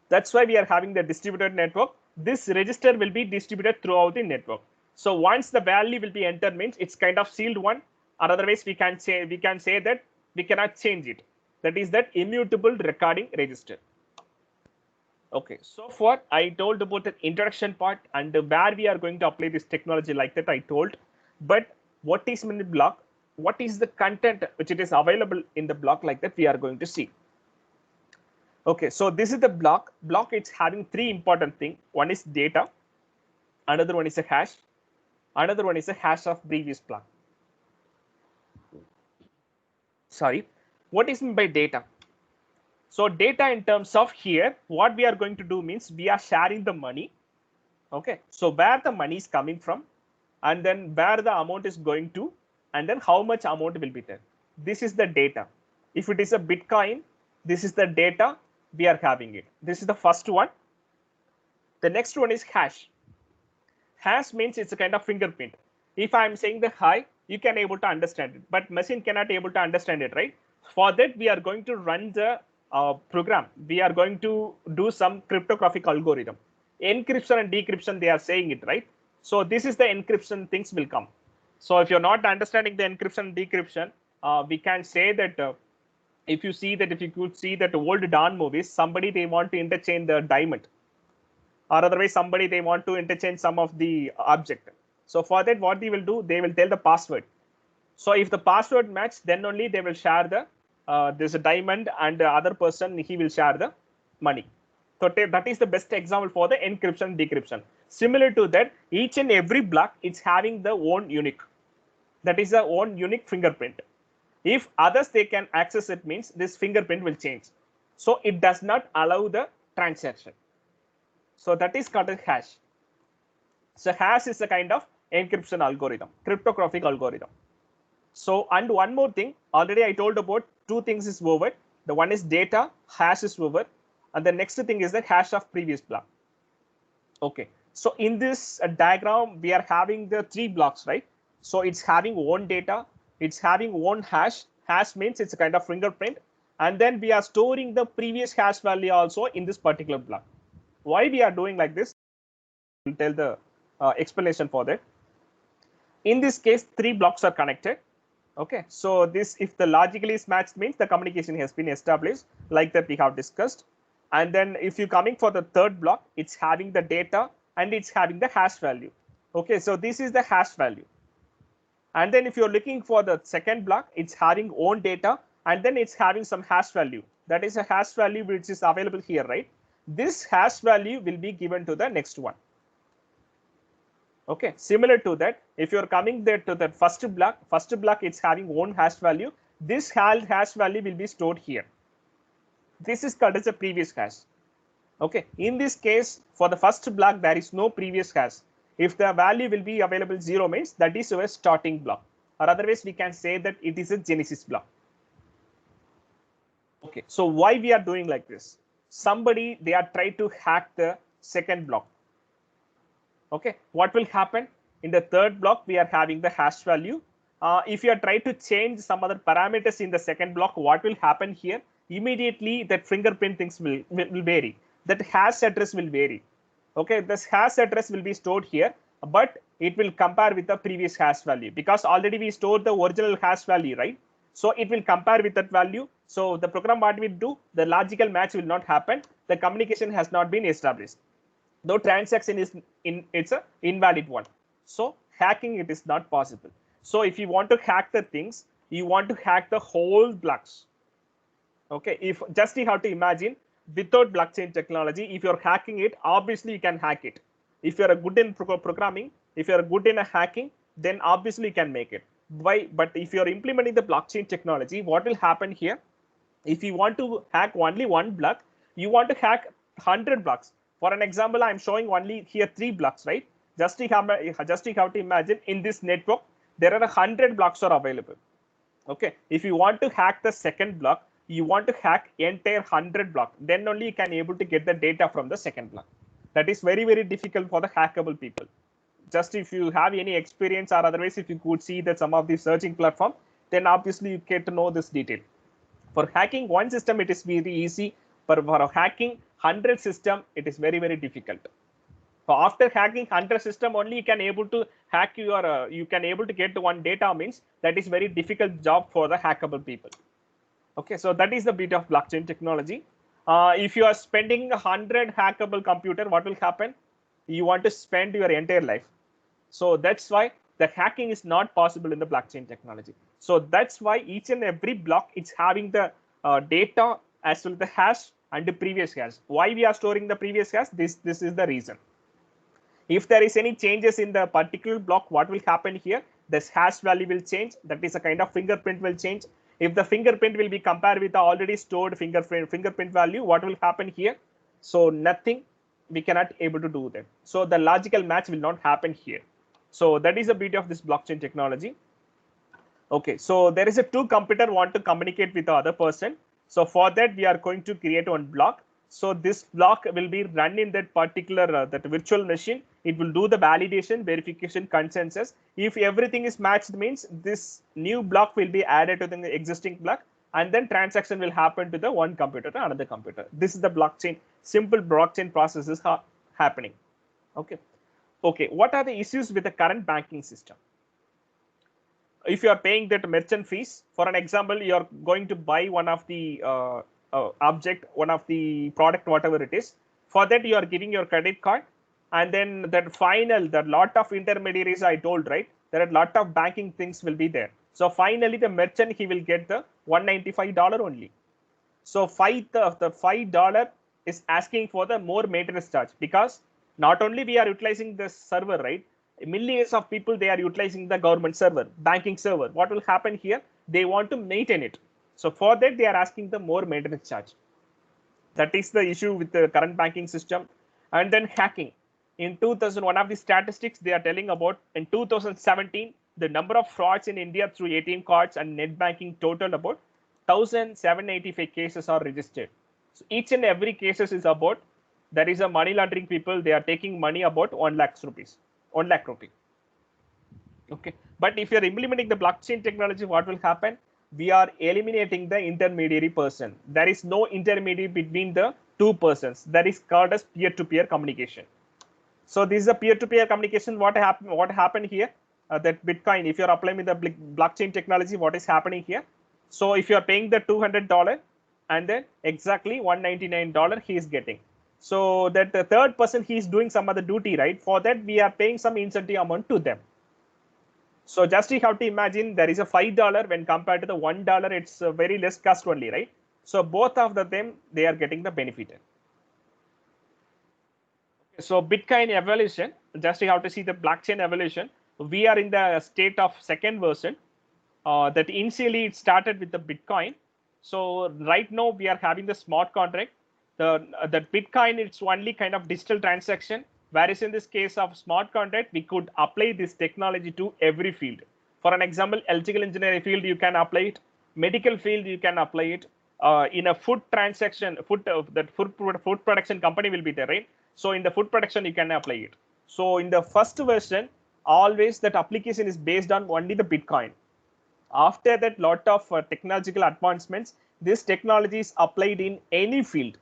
That's why we are having the distributed network. This register will be distributed throughout the network. So once the value will be entered means it's kind of sealed one, or otherwise we can say that we cannot change it. That is that immutable recording register. Okay, so far I told about the introduction part and where we are going to apply this technology, like that I told. But what is in the block? What is the content which it is available in the block, like that we are going to see. Okay, so this is the block. Block, it's having three important things. One is data, another one is a hash, another one is a hash of previous block. Sorry, what is meant by data? So data in terms of here, what we are going to do means we are sharing the money. Okay, so where the money is coming from, and then where the amount is going to, and then how much amount will be there. This is the data. If it is a Bitcoin, this is the data we are having it. This is the first one. The next one is hash. Hash means it's a kind of fingerprint. If I am saying the hi, you can able to understand it, but machine cannot able to understand it, right? For that, we are going to run the program. We are going to do some cryptographic algorithm. Encryption and decryption, they are saying it, right? So this is the encryption things will come. So if you're not understanding the encryption and decryption, we can say that if you could see that old Dawn movies, somebody they want to interchange the diamond, or otherwise somebody they want to interchange some of the object. So for that, what they will do, they will tell the password. So if the password match, then only they will share the there's a diamond, and the other person, he will share the money. So that is the best example for the encryption and decryption. Similar to that, each and every block it's having the own unique. That is the own unique fingerprint. If others they can access it means this fingerprint will change. So it does not allow the transaction. So that is called a hash. So hash is a kind of encryption algorithm, cryptographic algorithm. So, and one more thing, already I told about two things is over. The one is data, hash is over, and the next thing is the hash of previous block. Okay, so in this diagram, we are having the three blocks, right? So it's having one data, it's having one hash. Hash means it's a kind of fingerprint, and then we are storing the previous hash value also in this particular block. Why we are doing like this? I'll tell the explanation for that. In this case, 3 blocks are connected. Okay, so this, if the logically is matched, means the communication has been established, like that we have discussed. And then if you coming for the third block, it's having the data and it's having the hash value. Okay, so this is the hash value. And then if you're looking for the second block, it's having own data and then it's having some hash value. That is a hash value which is available here, right? This hash value will be given to the next one. Okay, similar to that, if you're coming there to the first block it's having own hash value. This hash value will be stored here. This is called as a previous hash. Okay, in this case, for the first block, there is no previous hash. If the value will be available 0 means that is a starting block, or otherwise we can say that it is a genesis block. Okay, so why we are doing like this? Somebody, they are trying to hack the second block. Okay, what will happen? In the third block, we are having the hash value. If you are trying to change some other parameters in the second block, what will happen here? Immediately that fingerprint things will vary. That hash address will vary. Okay, this hash address will be stored here, but it will compare with the previous hash value because already we stored the original hash value, right? So it will compare with that value. So the program what we do, the logical match will not happen. The communication has not been established. Though transaction is it's a invalid one. So hacking it is not possible. So if you want to hack the things, you want to hack the whole blocks. Okay, if just you have to imagine without blockchain technology, if you're hacking it, obviously you can hack it. If you're good in programming, if you're good in hacking, then obviously you can make it. Why? But if you're implementing the blockchain technology, what will happen here? If you want to hack only one block, you want to hack 100 blocks. For an example, I'm showing only here 3 blocks, right? Just you have to imagine in this network, there are 100 blocks are available. Okay, if you want to hack the second block, you want to hack entire 100 block, then only you can able to get the data from the second block. That is very, very difficult for the hackable people. Just if you have any experience or otherwise, if you could see that some of the searching platform, then obviously you get to know this detail. For hacking one system, it is very easy. But for hacking 100 system, it is very, very difficult. So after hacking 100 system, only you can able to hack your, you can able to get one data means that is very difficult job for the hackable people. Okay, so that is the bit of blockchain technology. If you are spending 100 hackable computer, what will happen? You want to spend your entire life. So that's why the hacking is not possible in the blockchain technology. So that's why each and every block it's having the data as well as the hash and the previous hash. Why we are storing the previous hash? This is the reason. If there is any changes in the particular block, what will happen here? This hash value will change. That is a kind of fingerprint will change. If the fingerprint will be compared with the already stored fingerprint value, what will happen here? So nothing, we cannot able to do that. So the logical match will not happen here. So that is the beauty of this blockchain technology. Okay, so there is a 2 computer want to communicate with the other person. So for that, we are going to create one block. So this block will be run in that particular that virtual machine. It will do the validation, verification, consensus. If everything is matched, means this new block will be added to the existing block, and then transaction will happen to the one computer to another computer. This is the blockchain, simple blockchain process is happening. Okay. Okay. What are the issues with the current banking system? If you are paying that merchant fees, for an example, you are going to buy one of the object, one of the product, whatever it is. For that, you are giving your credit card, and then that final, the lot of intermediaries I told, right? There are a lot of banking things will be there. So finally, the merchant, he will get the $195 only. So the $5 is asking for the more maintenance charge, because not only we are utilizing the server, right? Millions of people, they are utilizing the government server, banking server. What will happen here? They want to maintain it. So for that, they are asking the more maintenance charge. That is the issue with the current banking system. And then hacking. In 2000, one of the statistics they are telling about, in 2017, the number of frauds in India through ATM cards and net banking totaled about 1,785 cases are registered. So each and every cases is about, there is a money laundering people, they are taking money about 1 lakh rupees. 1 lakh rupee. Okay. But if you're implementing the blockchain technology, what will happen? we are eliminating the intermediary person. There is no intermediary between the two persons. That is called as peer-to-peer communication. So this is a peer-to-peer communication. What happened here? That Bitcoin, if you're applying with the blockchain technology, what is happening here? So if you're paying the $200 and then exactly $199 he is getting. So that the third person, he is doing some other duty, right? For that we are paying some incentive amount to them. So just you have to imagine there is a $5 when compared to the $1, it's a very less cost only, right? So both of them, they are getting the benefit. So Bitcoin evolution, just you have to see the blockchain evolution. We are in the state of second version. That initially it started with the Bitcoin. So right now we are having the smart contract. The Bitcoin, it's only kind of digital transaction. Whereas in this case of smart contract, we could apply this technology to every field. For an example, electrical engineering field, you can apply it. Medical field, you can apply it. In a food transaction, food production company will be there, right? So in the food production, you can apply it. So in the first version, always that application is based on only the Bitcoin. After that, lot of technological advancements, this technology is applied in any field.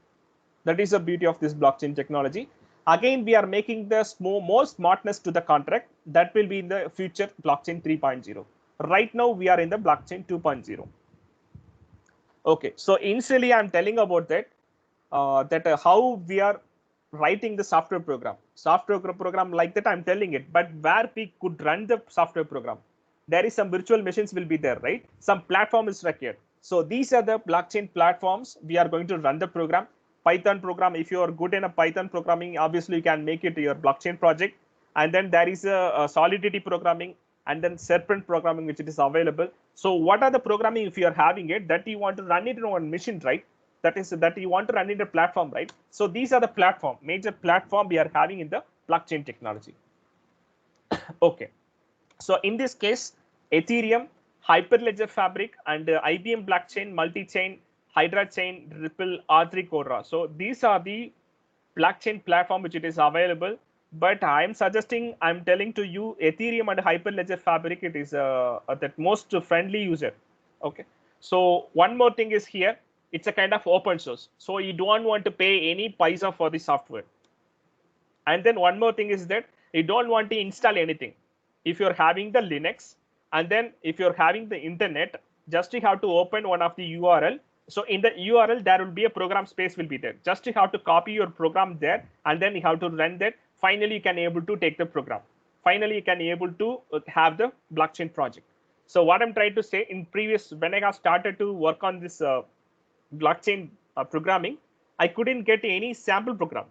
That is the beauty of this blockchain technology. Again, we are making the more smartness to the contract. That will be in the future blockchain 3.0. Right now, we are in the blockchain 2.0. Okay, so initially, I'm telling about that, how we are writing the software program. Software program like that, I'm telling it. But where we could run the software program, there is some virtual machines will be there, right? Some platform is required. So these are the blockchain platforms. We are going to run the program. Python program, if you are good in a Python programming, obviously you can make it your blockchain project. And then there is a Solidity programming and then Serpent programming, which is available. So what are the programming if you are having it that you want to run it on machine, right? That is that you want to run it in a platform, right? So these are the platform, major platform we are having in the blockchain technology. Okay. So in this case, Ethereum, Hyperledger Fabric, and IBM blockchain, multi-chain, Hydra chain, Ripple, R3 Corda. So these are the blockchain platform which it is available. But I'm telling to you, Ethereum and Hyperledger Fabric, it is the most friendly user. Okay. So one more thing is here, it's a kind of open source. So you don't want to pay any paisa for the software. And then one more thing is that you don't want to install anything. If you're having the Linux, and then if you're having the internet, just you have to open one of the URL. So in the URL, there will be a program space will be there. Just you have to copy your program there, and then you have to run that. Finally, you can able to take the program. Finally, you can able to have the blockchain project. So what I'm trying to say in previous, when I have started to work on this blockchain programming, I couldn't get any sample program.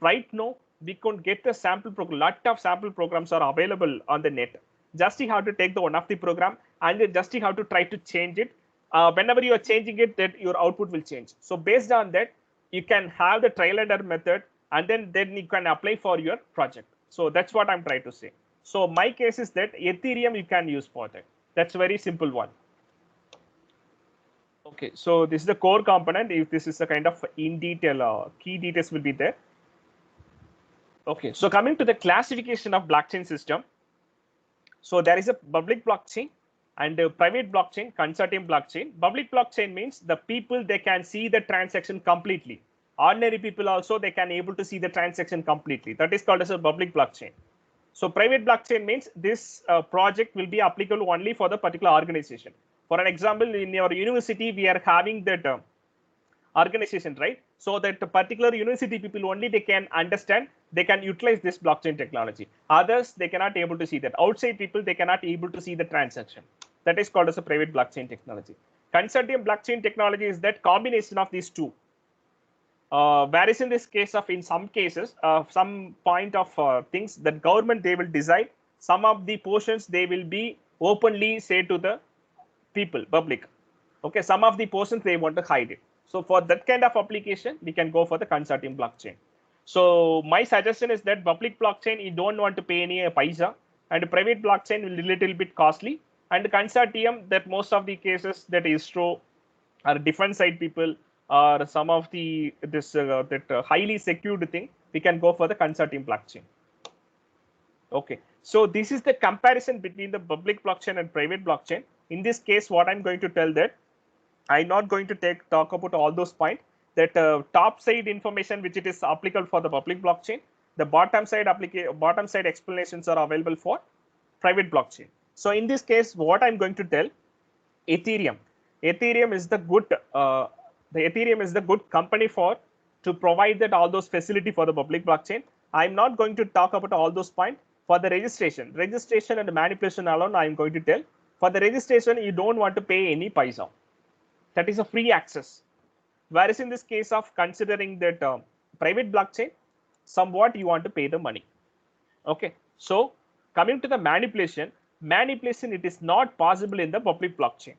Right now, we could get the sample program. Lot of sample programs are available on the net. Just you have to take the one of the program and just you have to try to change it. Whenever you are changing it, that your output will change. So based on that, you can have the trial and error method, and then you can apply for your project. So that's what I'm trying to say. So my case is that Ethereum you can use for that. That's very simple one. Okay, so this is the core component. If this is a kind of in detail, key details will be there. Okay, so coming to the classification of blockchain system. So there is a public blockchain and a private blockchain, consortium blockchain. Public blockchain means the people, they can see the transaction completely. Ordinary people also, they can able to see the transaction completely. That is called as a public blockchain. So private blockchain means this project will be applicable only for the particular organization. For an example, in your university, we are having that organization, right? So that the particular university people only they can understand, they can utilize this blockchain technology. Others, they cannot able to see that. Outside people, they cannot able to see the transaction. That is called as a private blockchain technology. Consortium blockchain technology is that combination of these two. Whereas in this case of, in some cases, some point of things that government, they will decide some of the portions, they will be openly say to the people, public. Okay, some of the portions they want to hide it. So for that kind of application, we can go for the consortium blockchain. So my suggestion is that public blockchain, you don't want to pay any paisa, and private blockchain will be a little bit costly. And consortium, that most of the cases that ISRO or defense side people or some of the highly secured thing, we can go for the consortium blockchain. Okay, so this is the comparison between the public blockchain and private blockchain. In this case, what I'm going to tell that I'm not going to talk about all those points. That top side information which it is applicable for the public blockchain, the bottom side explanations are available for private blockchain. So in this case, what I'm going to tell, Ethereum is the good company for to provide that all those facility for the public blockchain. I'm not going to talk about all those points. For the registration and manipulation alone, I'm going to tell. For the registration, you don't want to pay any paisa. That is a free access. Whereas in this case of considering that private blockchain, somewhat you want to pay the money. Okay. So coming to the manipulation, it is not possible in the public blockchain.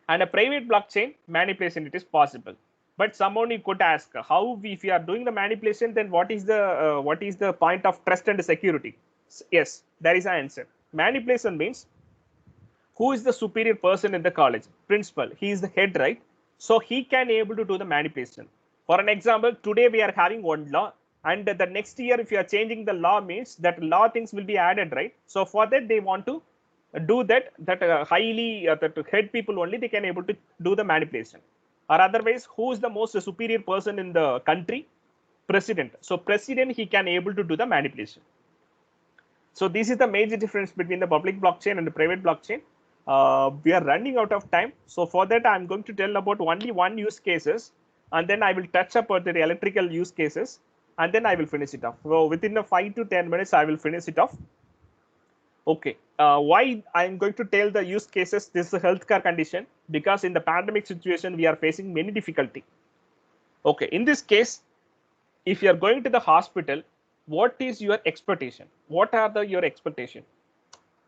And a private blockchain, manipulation, it is possible. But someone you could ask, how if you are doing the manipulation, then what is the point of trust and security? Yes, there is an answer. Manipulation means who is the superior person in the college? Principal. He is the head, right? So he can able to do the manipulation. For an example, today we are having one law, and the next year if you are changing the law means that law things will be added, right? So for that they want to do that highly that head people only they can able to do the manipulation. Or otherwise, who is the most superior person in the country? President. So president, he can able to do the manipulation. So this is the major difference between the public blockchain and the private blockchain. We are running out of time. So for that, I'm going to tell about only one use cases, and then I will touch upon the electrical use cases, and then I will finish it off. So within the 5 to 10 minutes, I will finish it off. Okay. Why I'm going to tell the use cases? This is a healthcare condition, because in the pandemic situation, we are facing many difficulty. Okay. In this case, if you are going to the hospital, what is your expectation? What are your expectation?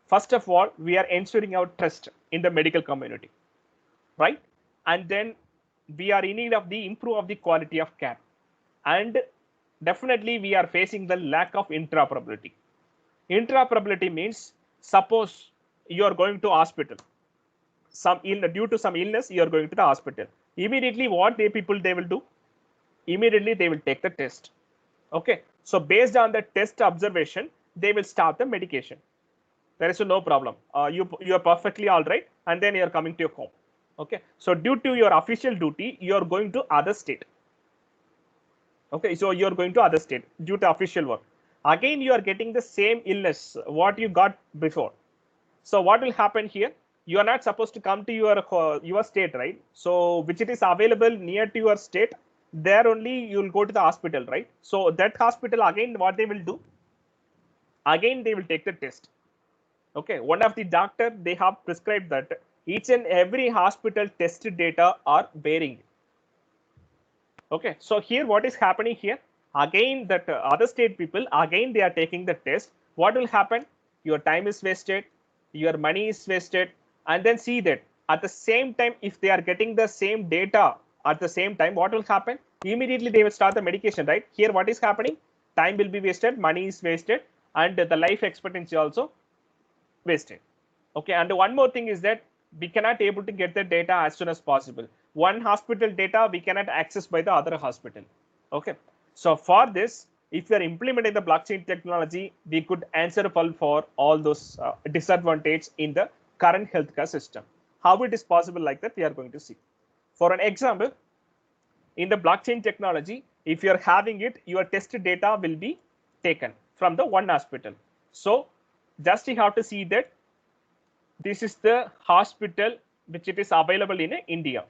First of all, we are ensuring our trust in the medical community, right? And then we are in need of the improve of the quality of care. And definitely we are facing the lack of interoperability. Interoperability means, suppose you are going to hospital, due to some illness, you are going to the hospital. Immediately what they will do? Immediately they will take the test. Okay. So based on the test observation, they will start the medication. There is no problem. You are perfectly all right, and then you are coming to your home. Okay. So due to your official duty, you are going to other state. Okay. So you are going to other state due to official work. Again, you are getting the same illness what you got before. So what will happen here? You are not supposed to come to your state, right? So which it is available near to your state, there only you will go to the hospital, right? So that hospital, again, what they will do? Again, they will take the test. Okay, one of the doctor, they have prescribed that each and every hospital test data are varying. Okay, so here what is happening here? Again, that other state people, again they are taking the test. What will happen? Your time is wasted, your money is wasted, and then see that at the same time, if they are getting the same data at the same time, what will happen? Immediately they will start the medication, right? Here what is happening? Time will be wasted, money is wasted, and the life expectancy also wasted. Okay, and one more thing is that we cannot able to get the data as soon as possible. One hospital data we cannot access by the other hospital. Okay, so for this, if we are implementing the blockchain technology, we could answer for all those disadvantages in the current healthcare system. How it is possible like that, we are going to see. For an example, in the blockchain technology, if you are having it, your test data will be taken from the one hospital. So just you have to see that this is the hospital which it is available in India.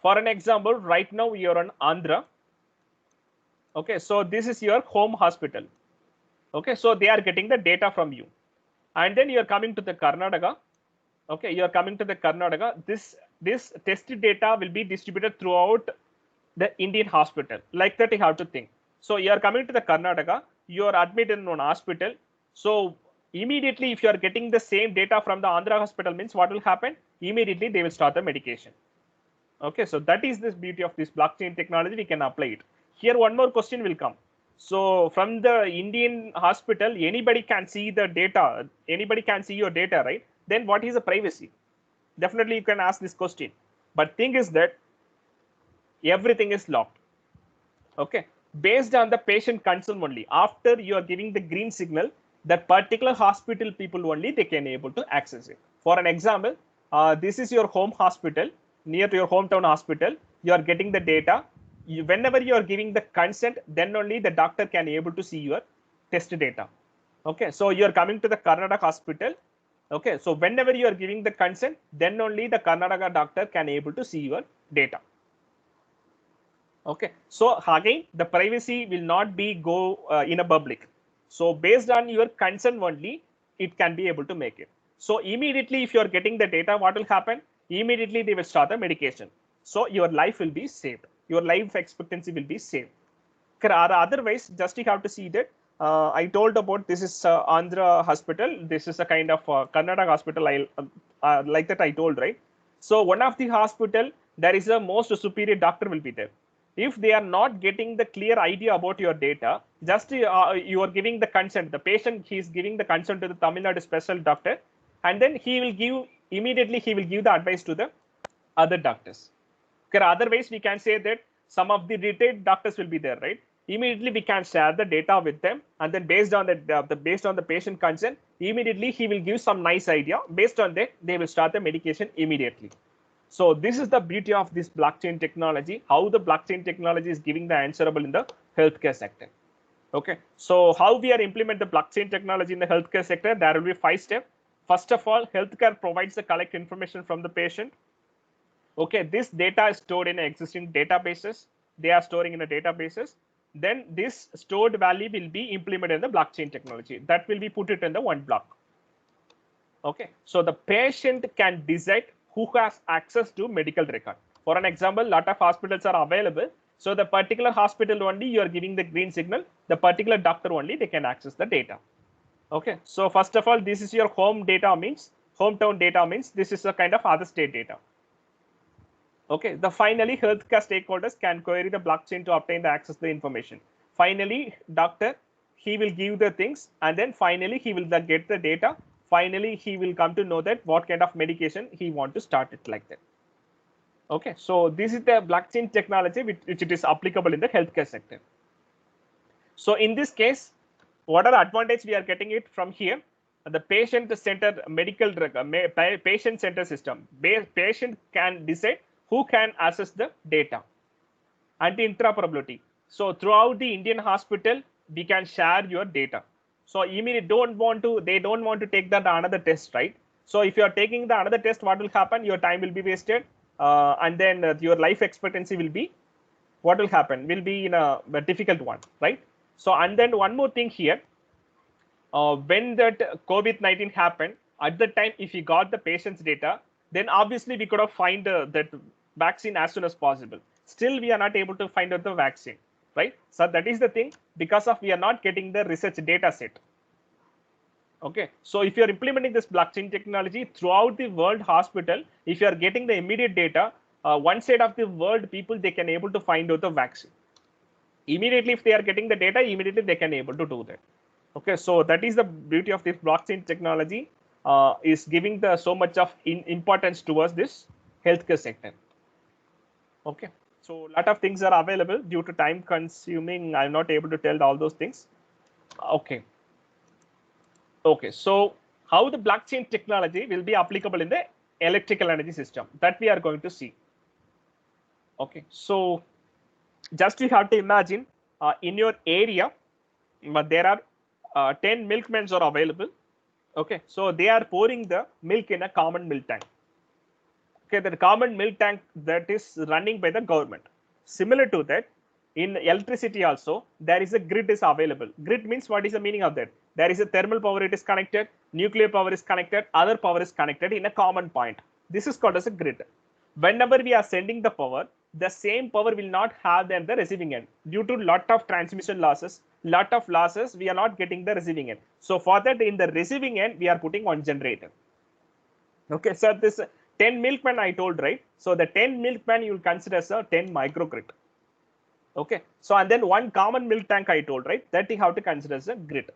For an example, right now you are on Andhra. Okay, so this is your home hospital. Okay, so they are getting the data from you, and then you are coming to the Karnataka. Okay, you are coming to the Karnataka. This test data will be distributed throughout the Indian hospital. Like that, you have to think. So you are coming to the Karnataka. You are admitted in one hospital. So immediately, if you are getting the same data from the Andhra hospital, means what will happen? Immediately they will start the medication. Okay, so that is the beauty of this blockchain technology. We can apply it. Here one more question will come. So from the Indian hospital, anybody can see the data. Anybody can see your data, right? Then what is the privacy? Definitely you can ask this question. But thing is that everything is locked. Okay, based on the patient consent only. After you are giving the green signal, that particular hospital people only they can able to access it. For an example, this is your home hospital, near to your hometown hospital. You are getting the data. Whenever you are giving the consent, then only the doctor can able to see your test data. Okay, so you are coming to the Karnataka hospital. Okay, so whenever you are giving the consent, then only the Karnataka doctor can able to see your data. Okay, so again, the privacy will not be go in a public. So based on your consent only, it can be able to make it. So immediately, if you are getting the data, what will happen? Immediately they will start the medication. So your life will be saved. Your life expectancy will be saved. Otherwise, just you have to see that. I told about this is Andhra hospital. This is a kind of Karnataka hospital. I like that I told, right? So one of the hospital, there is a most superior doctor will be there. If they are not getting the clear idea about your data, just you are giving the consent. The patient, he is giving the consent to the Tamil Nadu special doctor, and then he will give immediately. He will give the advice to the other doctors. Otherwise, we can say that some of the retired doctors will be there, right? Immediately we can share the data with them, and then based on based on the patient consent, immediately he will give some nice idea. Based on that, they will start the medication immediately. So this is the beauty of this blockchain technology, how the blockchain technology is giving the answerable in the healthcare sector. Okay, so how we are implement the blockchain technology in the healthcare sector, there will be 5 steps. First of all, healthcare provides the collect information from the patient. Okay, this data is stored in existing databases. They are storing in the databases. Then this stored value will be implemented in the blockchain technology. That will be put it in the one block. Okay, so the patient can decide who has access to medical record. For an example, lot of hospitals are available. So the particular hospital only you are giving the green signal. The particular doctor only they can access the data. Okay, so first of all, this is your home data means hometown data means this is a kind of other state data. Okay, the finally healthcare stakeholders can query the blockchain to obtain the access to the information. Finally, doctor, he will give the things, and then finally he will get the data. Finally, he will come to know that what kind of medication he want to start it like that. Okay, so this is the blockchain technology which it is applicable in the healthcare sector. So in this case, what are the advantage we are getting it from here? The patient-centered medical patient-centered system. Patient can decide who can access the data and the interoperability. So throughout the Indian hospital, we can share your data. So immediately they don't want to take that another test, right? So if you are taking the another test, what will happen? Your time will be wasted, and then your life expectancy will be, what will happen? Will be in a difficult one, right? So and then one more thing here, when that COVID-19 happened, at the time, if we got the patient's data, then obviously we could have find that vaccine as soon as possible. Still, we are not able to find out the vaccine, right? So that is the thing, because of we are not getting the research data set. Okay, so if you are implementing this blockchain technology throughout the world hospital, if you are getting the immediate data, one side of the world people, they can able to find out the vaccine. Immediately, if they are getting the data, immediately they can able to do that. Okay, so that is the beauty of this blockchain technology, is giving the so much of importance towards this healthcare sector. Okay, so a lot of things are available. Due to time consuming, I'm not able to tell all those things. Okay. Okay, so how the blockchain technology will be applicable in the electrical energy system, that we are going to see. Okay, so just you have to imagine in your area, but there are 10 milkmen are available. Okay, so they are pouring the milk in a common milk tank. Okay, the common milk tank that is running by the government. Similar to that, in electricity also, there is a grid is available. Grid means, what is the meaning of that? There is a thermal power, it is connected, nuclear power is connected, other power is connected in a common point. This is called as a grid. Whenever we are sending the power, the same power will not have then the receiving end. Due to lot of transmission losses, we are not getting the receiving end. So for that, in the receiving end, we are putting one generator. Okay, so this 10 milkmen I told, right? So the 10 milkmen you will consider as a 10 microgrid. Okay, so and then one common milk tank I told, right? That you have to consider as a grid.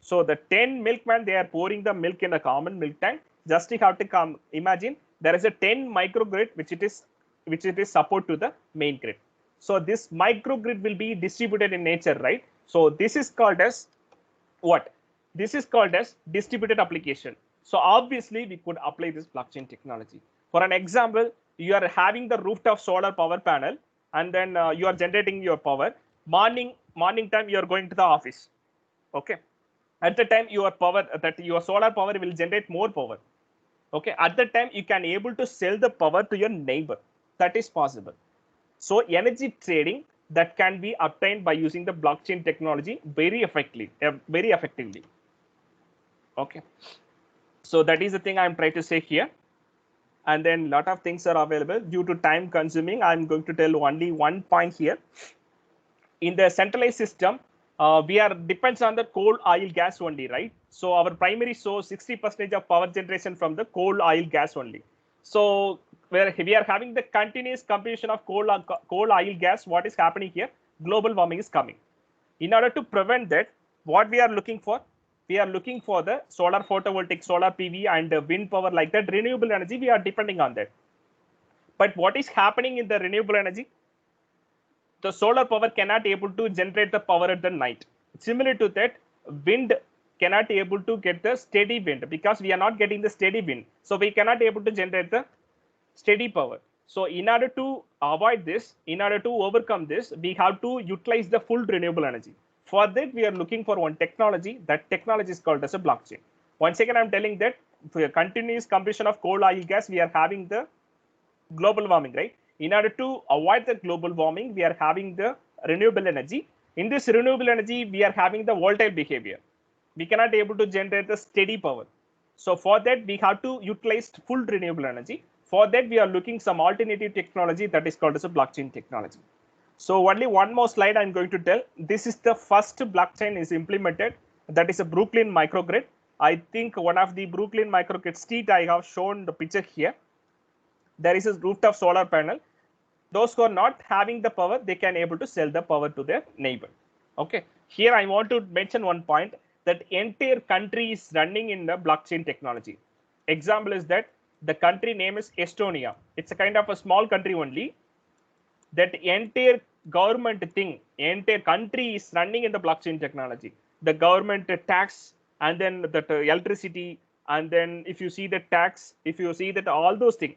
So the 10 milkmen, they are pouring the milk in a common milk tank. Just you have to imagine there is a 10 microgrid which it is support to the main grid. So this microgrid will be distributed in nature, right? So this is called as what? This is called as distributed application. So obviously we could apply this blockchain technology. For an example, you are having the rooftop solar power panel, and then you are generating your power. Morning time you are going to the office. Okay. At the time your solar power will generate more power. Okay. At the time you can able to sell the power to your neighbor. That is possible. So energy trading that can be obtained by using the blockchain technology very effectively. Okay. So that is the thing I'm trying to say here. And then lot of things are available. Due to time consuming, I'm going to tell only one point here. In the centralized system, we are depends on the coal, oil, gas only, right? So our primary source, 60% of power generation from the coal, oil, gas only. So where we are having the continuous combustion of coal, oil, gas, what is happening here? Global warming is coming. In order to prevent that, what we are looking for? We are looking for the solar photovoltaic, solar PV, and wind power like that. Renewable energy, we are depending on that. But what is happening in the renewable energy? The solar power cannot able to generate the power at the night. Similar to that, wind cannot able to get the steady wind because we are not getting the steady wind. So we cannot able to generate the steady power. So in order to avoid this, in order to overcome this, we have to utilize the full renewable energy. For that, we are looking for one technology. That technology is called as a blockchain. Once again, I'm telling that for a continuous combustion of coal, oil, gas, we are having the global warming, right? In order to avoid the global warming, we are having the renewable energy. In this renewable energy, we are having the volatile behavior. We cannot able to generate the steady power. So for that, we have to utilize full renewable energy. For that, we are looking some alternative technology that is called as a blockchain technology. So only one more slide I'm going to tell. This is the first blockchain is implemented. That is a Brooklyn microgrid. I think one of the Brooklyn microgrid street, I have shown the picture here. There is a rooftop solar panel. Those who are not having the power, they can able to sell the power to their neighbor. Okay. Here I want to mention one point, that entire country is running in the blockchain technology. Example is that the country name is Estonia. It's a kind of a small country only. That entire government thing, entire country is running in the blockchain technology. The government tax, and then the electricity, and then if you see the tax, if you see that all those things,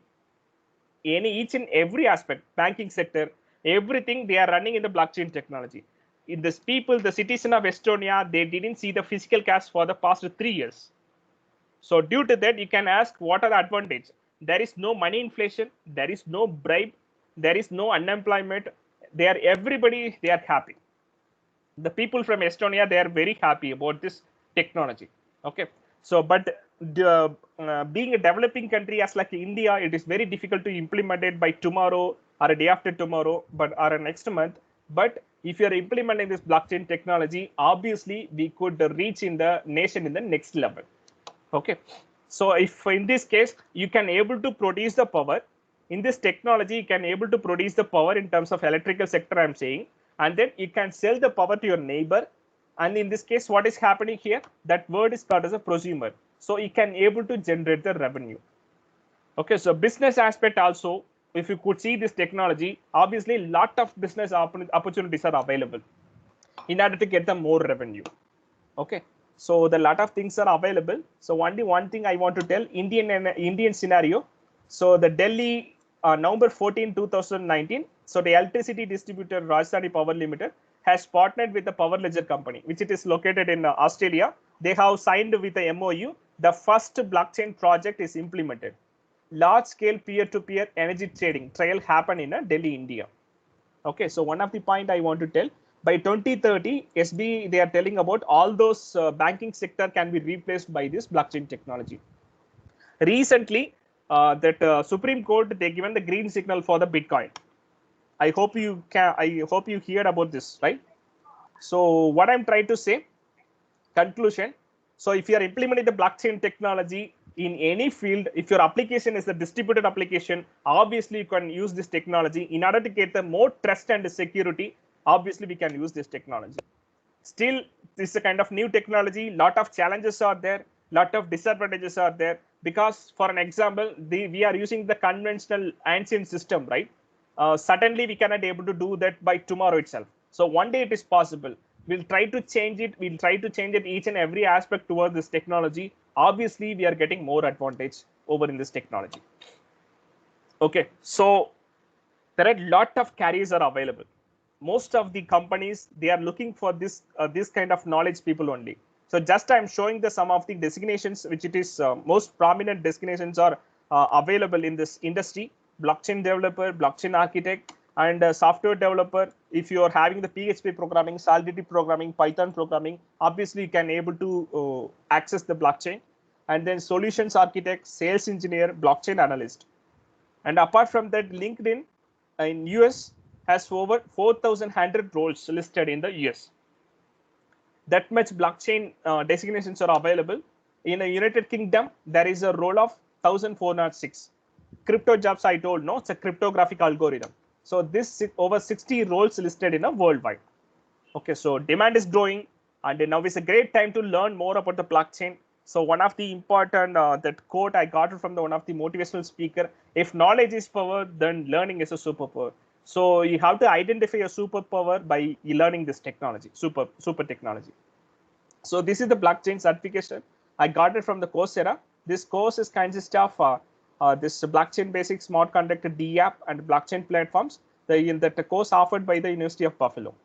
each and every aspect, banking sector, everything, they are running in the blockchain technology. In this people, the citizen of Estonia, they didn't see the physical cash for the past 3 years. So due to that, you can ask what are the advantage? There is no money inflation, there is no bribe, there is no unemployment. Everybody, they are happy. The people from Estonia, they are very happy about this technology. Okay. So, but being a developing country as like India, it is very difficult to implement it by tomorrow or a day after tomorrow, or next month. But if you are implementing this blockchain technology, obviously we could reach in the nation in the next level. Okay. So if in this case, you can able to produce the power in this technology, you can able to produce the power in terms of electrical sector, I'm saying, and then you can sell the power to your neighbor. And in this case, what is happening here? That word is called as a prosumer. So you can able to generate the revenue. Okay, so business aspect also, if you could see this technology, obviously a lot of business opportunities are available in order to get the more revenue. Okay, so the lot of things are available. So only one thing I want to tell, Indian scenario. So the Delhi, November 14, 2019. So the electricity distributor Rajdhani Power Limited has partnered with the Power Ledger company, which it is located in Australia. They have signed with the MOU. The first blockchain project is implemented. Large-scale peer-to-peer energy trading trial happened in Delhi, India. Okay, so one of the point I want to tell, by 2030, SB, they are telling about all those banking sector can be replaced by this blockchain technology. Recently, that Supreme Court, they given the green signal for the Bitcoin. I hope you heard about this, right? So what I'm trying to say, conclusion. So if you are implementing the blockchain technology in any field, if your application is a distributed application, obviously you can use this technology in order to get the more trust and security. Obviously, we can use this technology. Still, this is a kind of new technology. Lot of challenges are there. Lot of disadvantages are there, because for an example, we are using the conventional ancient system, right? Suddenly we cannot able to do that by tomorrow itself. So one day it is possible. We'll try to change it. We'll try to change it each and every aspect towards this technology. obviously we are getting more advantage over in this technology. Okay, so there are a lot of carriers are available. Most of the companies, they are looking for this kind of knowledge people only. So just I'm showing the some of the designations which it is most prominent designations are available in this industry: blockchain developer, blockchain architect, and software developer. If you are having the PHP programming, Solidity programming, Python programming, obviously you can able to access the blockchain. And then solutions architect, sales engineer, blockchain analyst. And apart from that, LinkedIn in US has over 4,100 roles listed in the US. That much blockchain designations are available. In the United Kingdom, there is a role of 1,406. Crypto jobs, I told, no, it's a cryptographic algorithm. So this over 60 roles listed in a worldwide. Okay, so demand is growing, and now is a great time to learn more about the blockchain. So one of the important that quote I got it from one of the motivational speaker: if knowledge is power, then learning is a superpower. So you have to identify your superpower by learning this technology, super technology. So this is the blockchain certification. I got it from the Coursera. This course is consist of this blockchain basic smart contract DApp and blockchain platforms. The course offered by the University of Buffalo.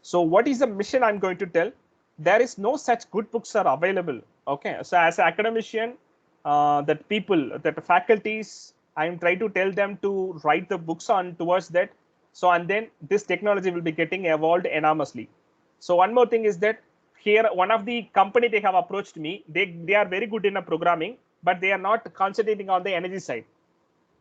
So what is the mission I'm going to tell? There is no such good books are available. Okay, so as an academician, that people, that faculties, I'm trying to tell them to write the books on towards that. So and then this technology will be getting evolved enormously. So one more thing is that here one of the company they have approached me. They are very good in a programming, but they are not concentrating on the energy side.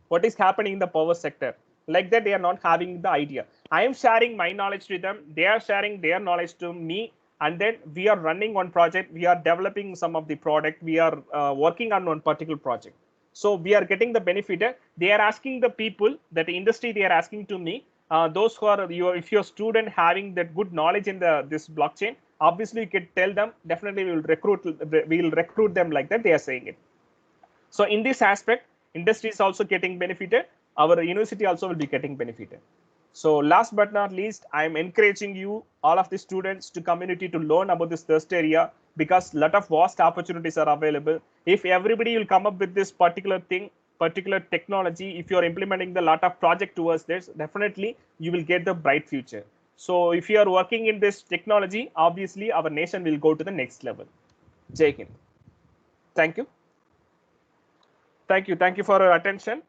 What is happening in the power sector? Like that, they are not having the idea. I am sharing my knowledge to them. They are sharing their knowledge to me. And then we are running one project. We are developing some of the product. We are working on one particular project. So we are getting the benefit. They are asking the people, that the industry, they are asking to me, those who are, if your student having that good knowledge in this blockchain, obviously you can tell them, definitely we will recruit them like that. They are saying it. So in this aspect, industry is also getting benefited. Our university also will be getting benefited. So last but not least, I am encouraging you, all of the students, to community to learn about this thirst area, because lot of vast opportunities are available. If everybody will come up with this particular thing, particular technology, if you are implementing the lot of project towards this, definitely you will get the bright future. So if you are working in this technology, obviously our nation will go to the next level. Jai Hind. Thank you. Thank you for your attention.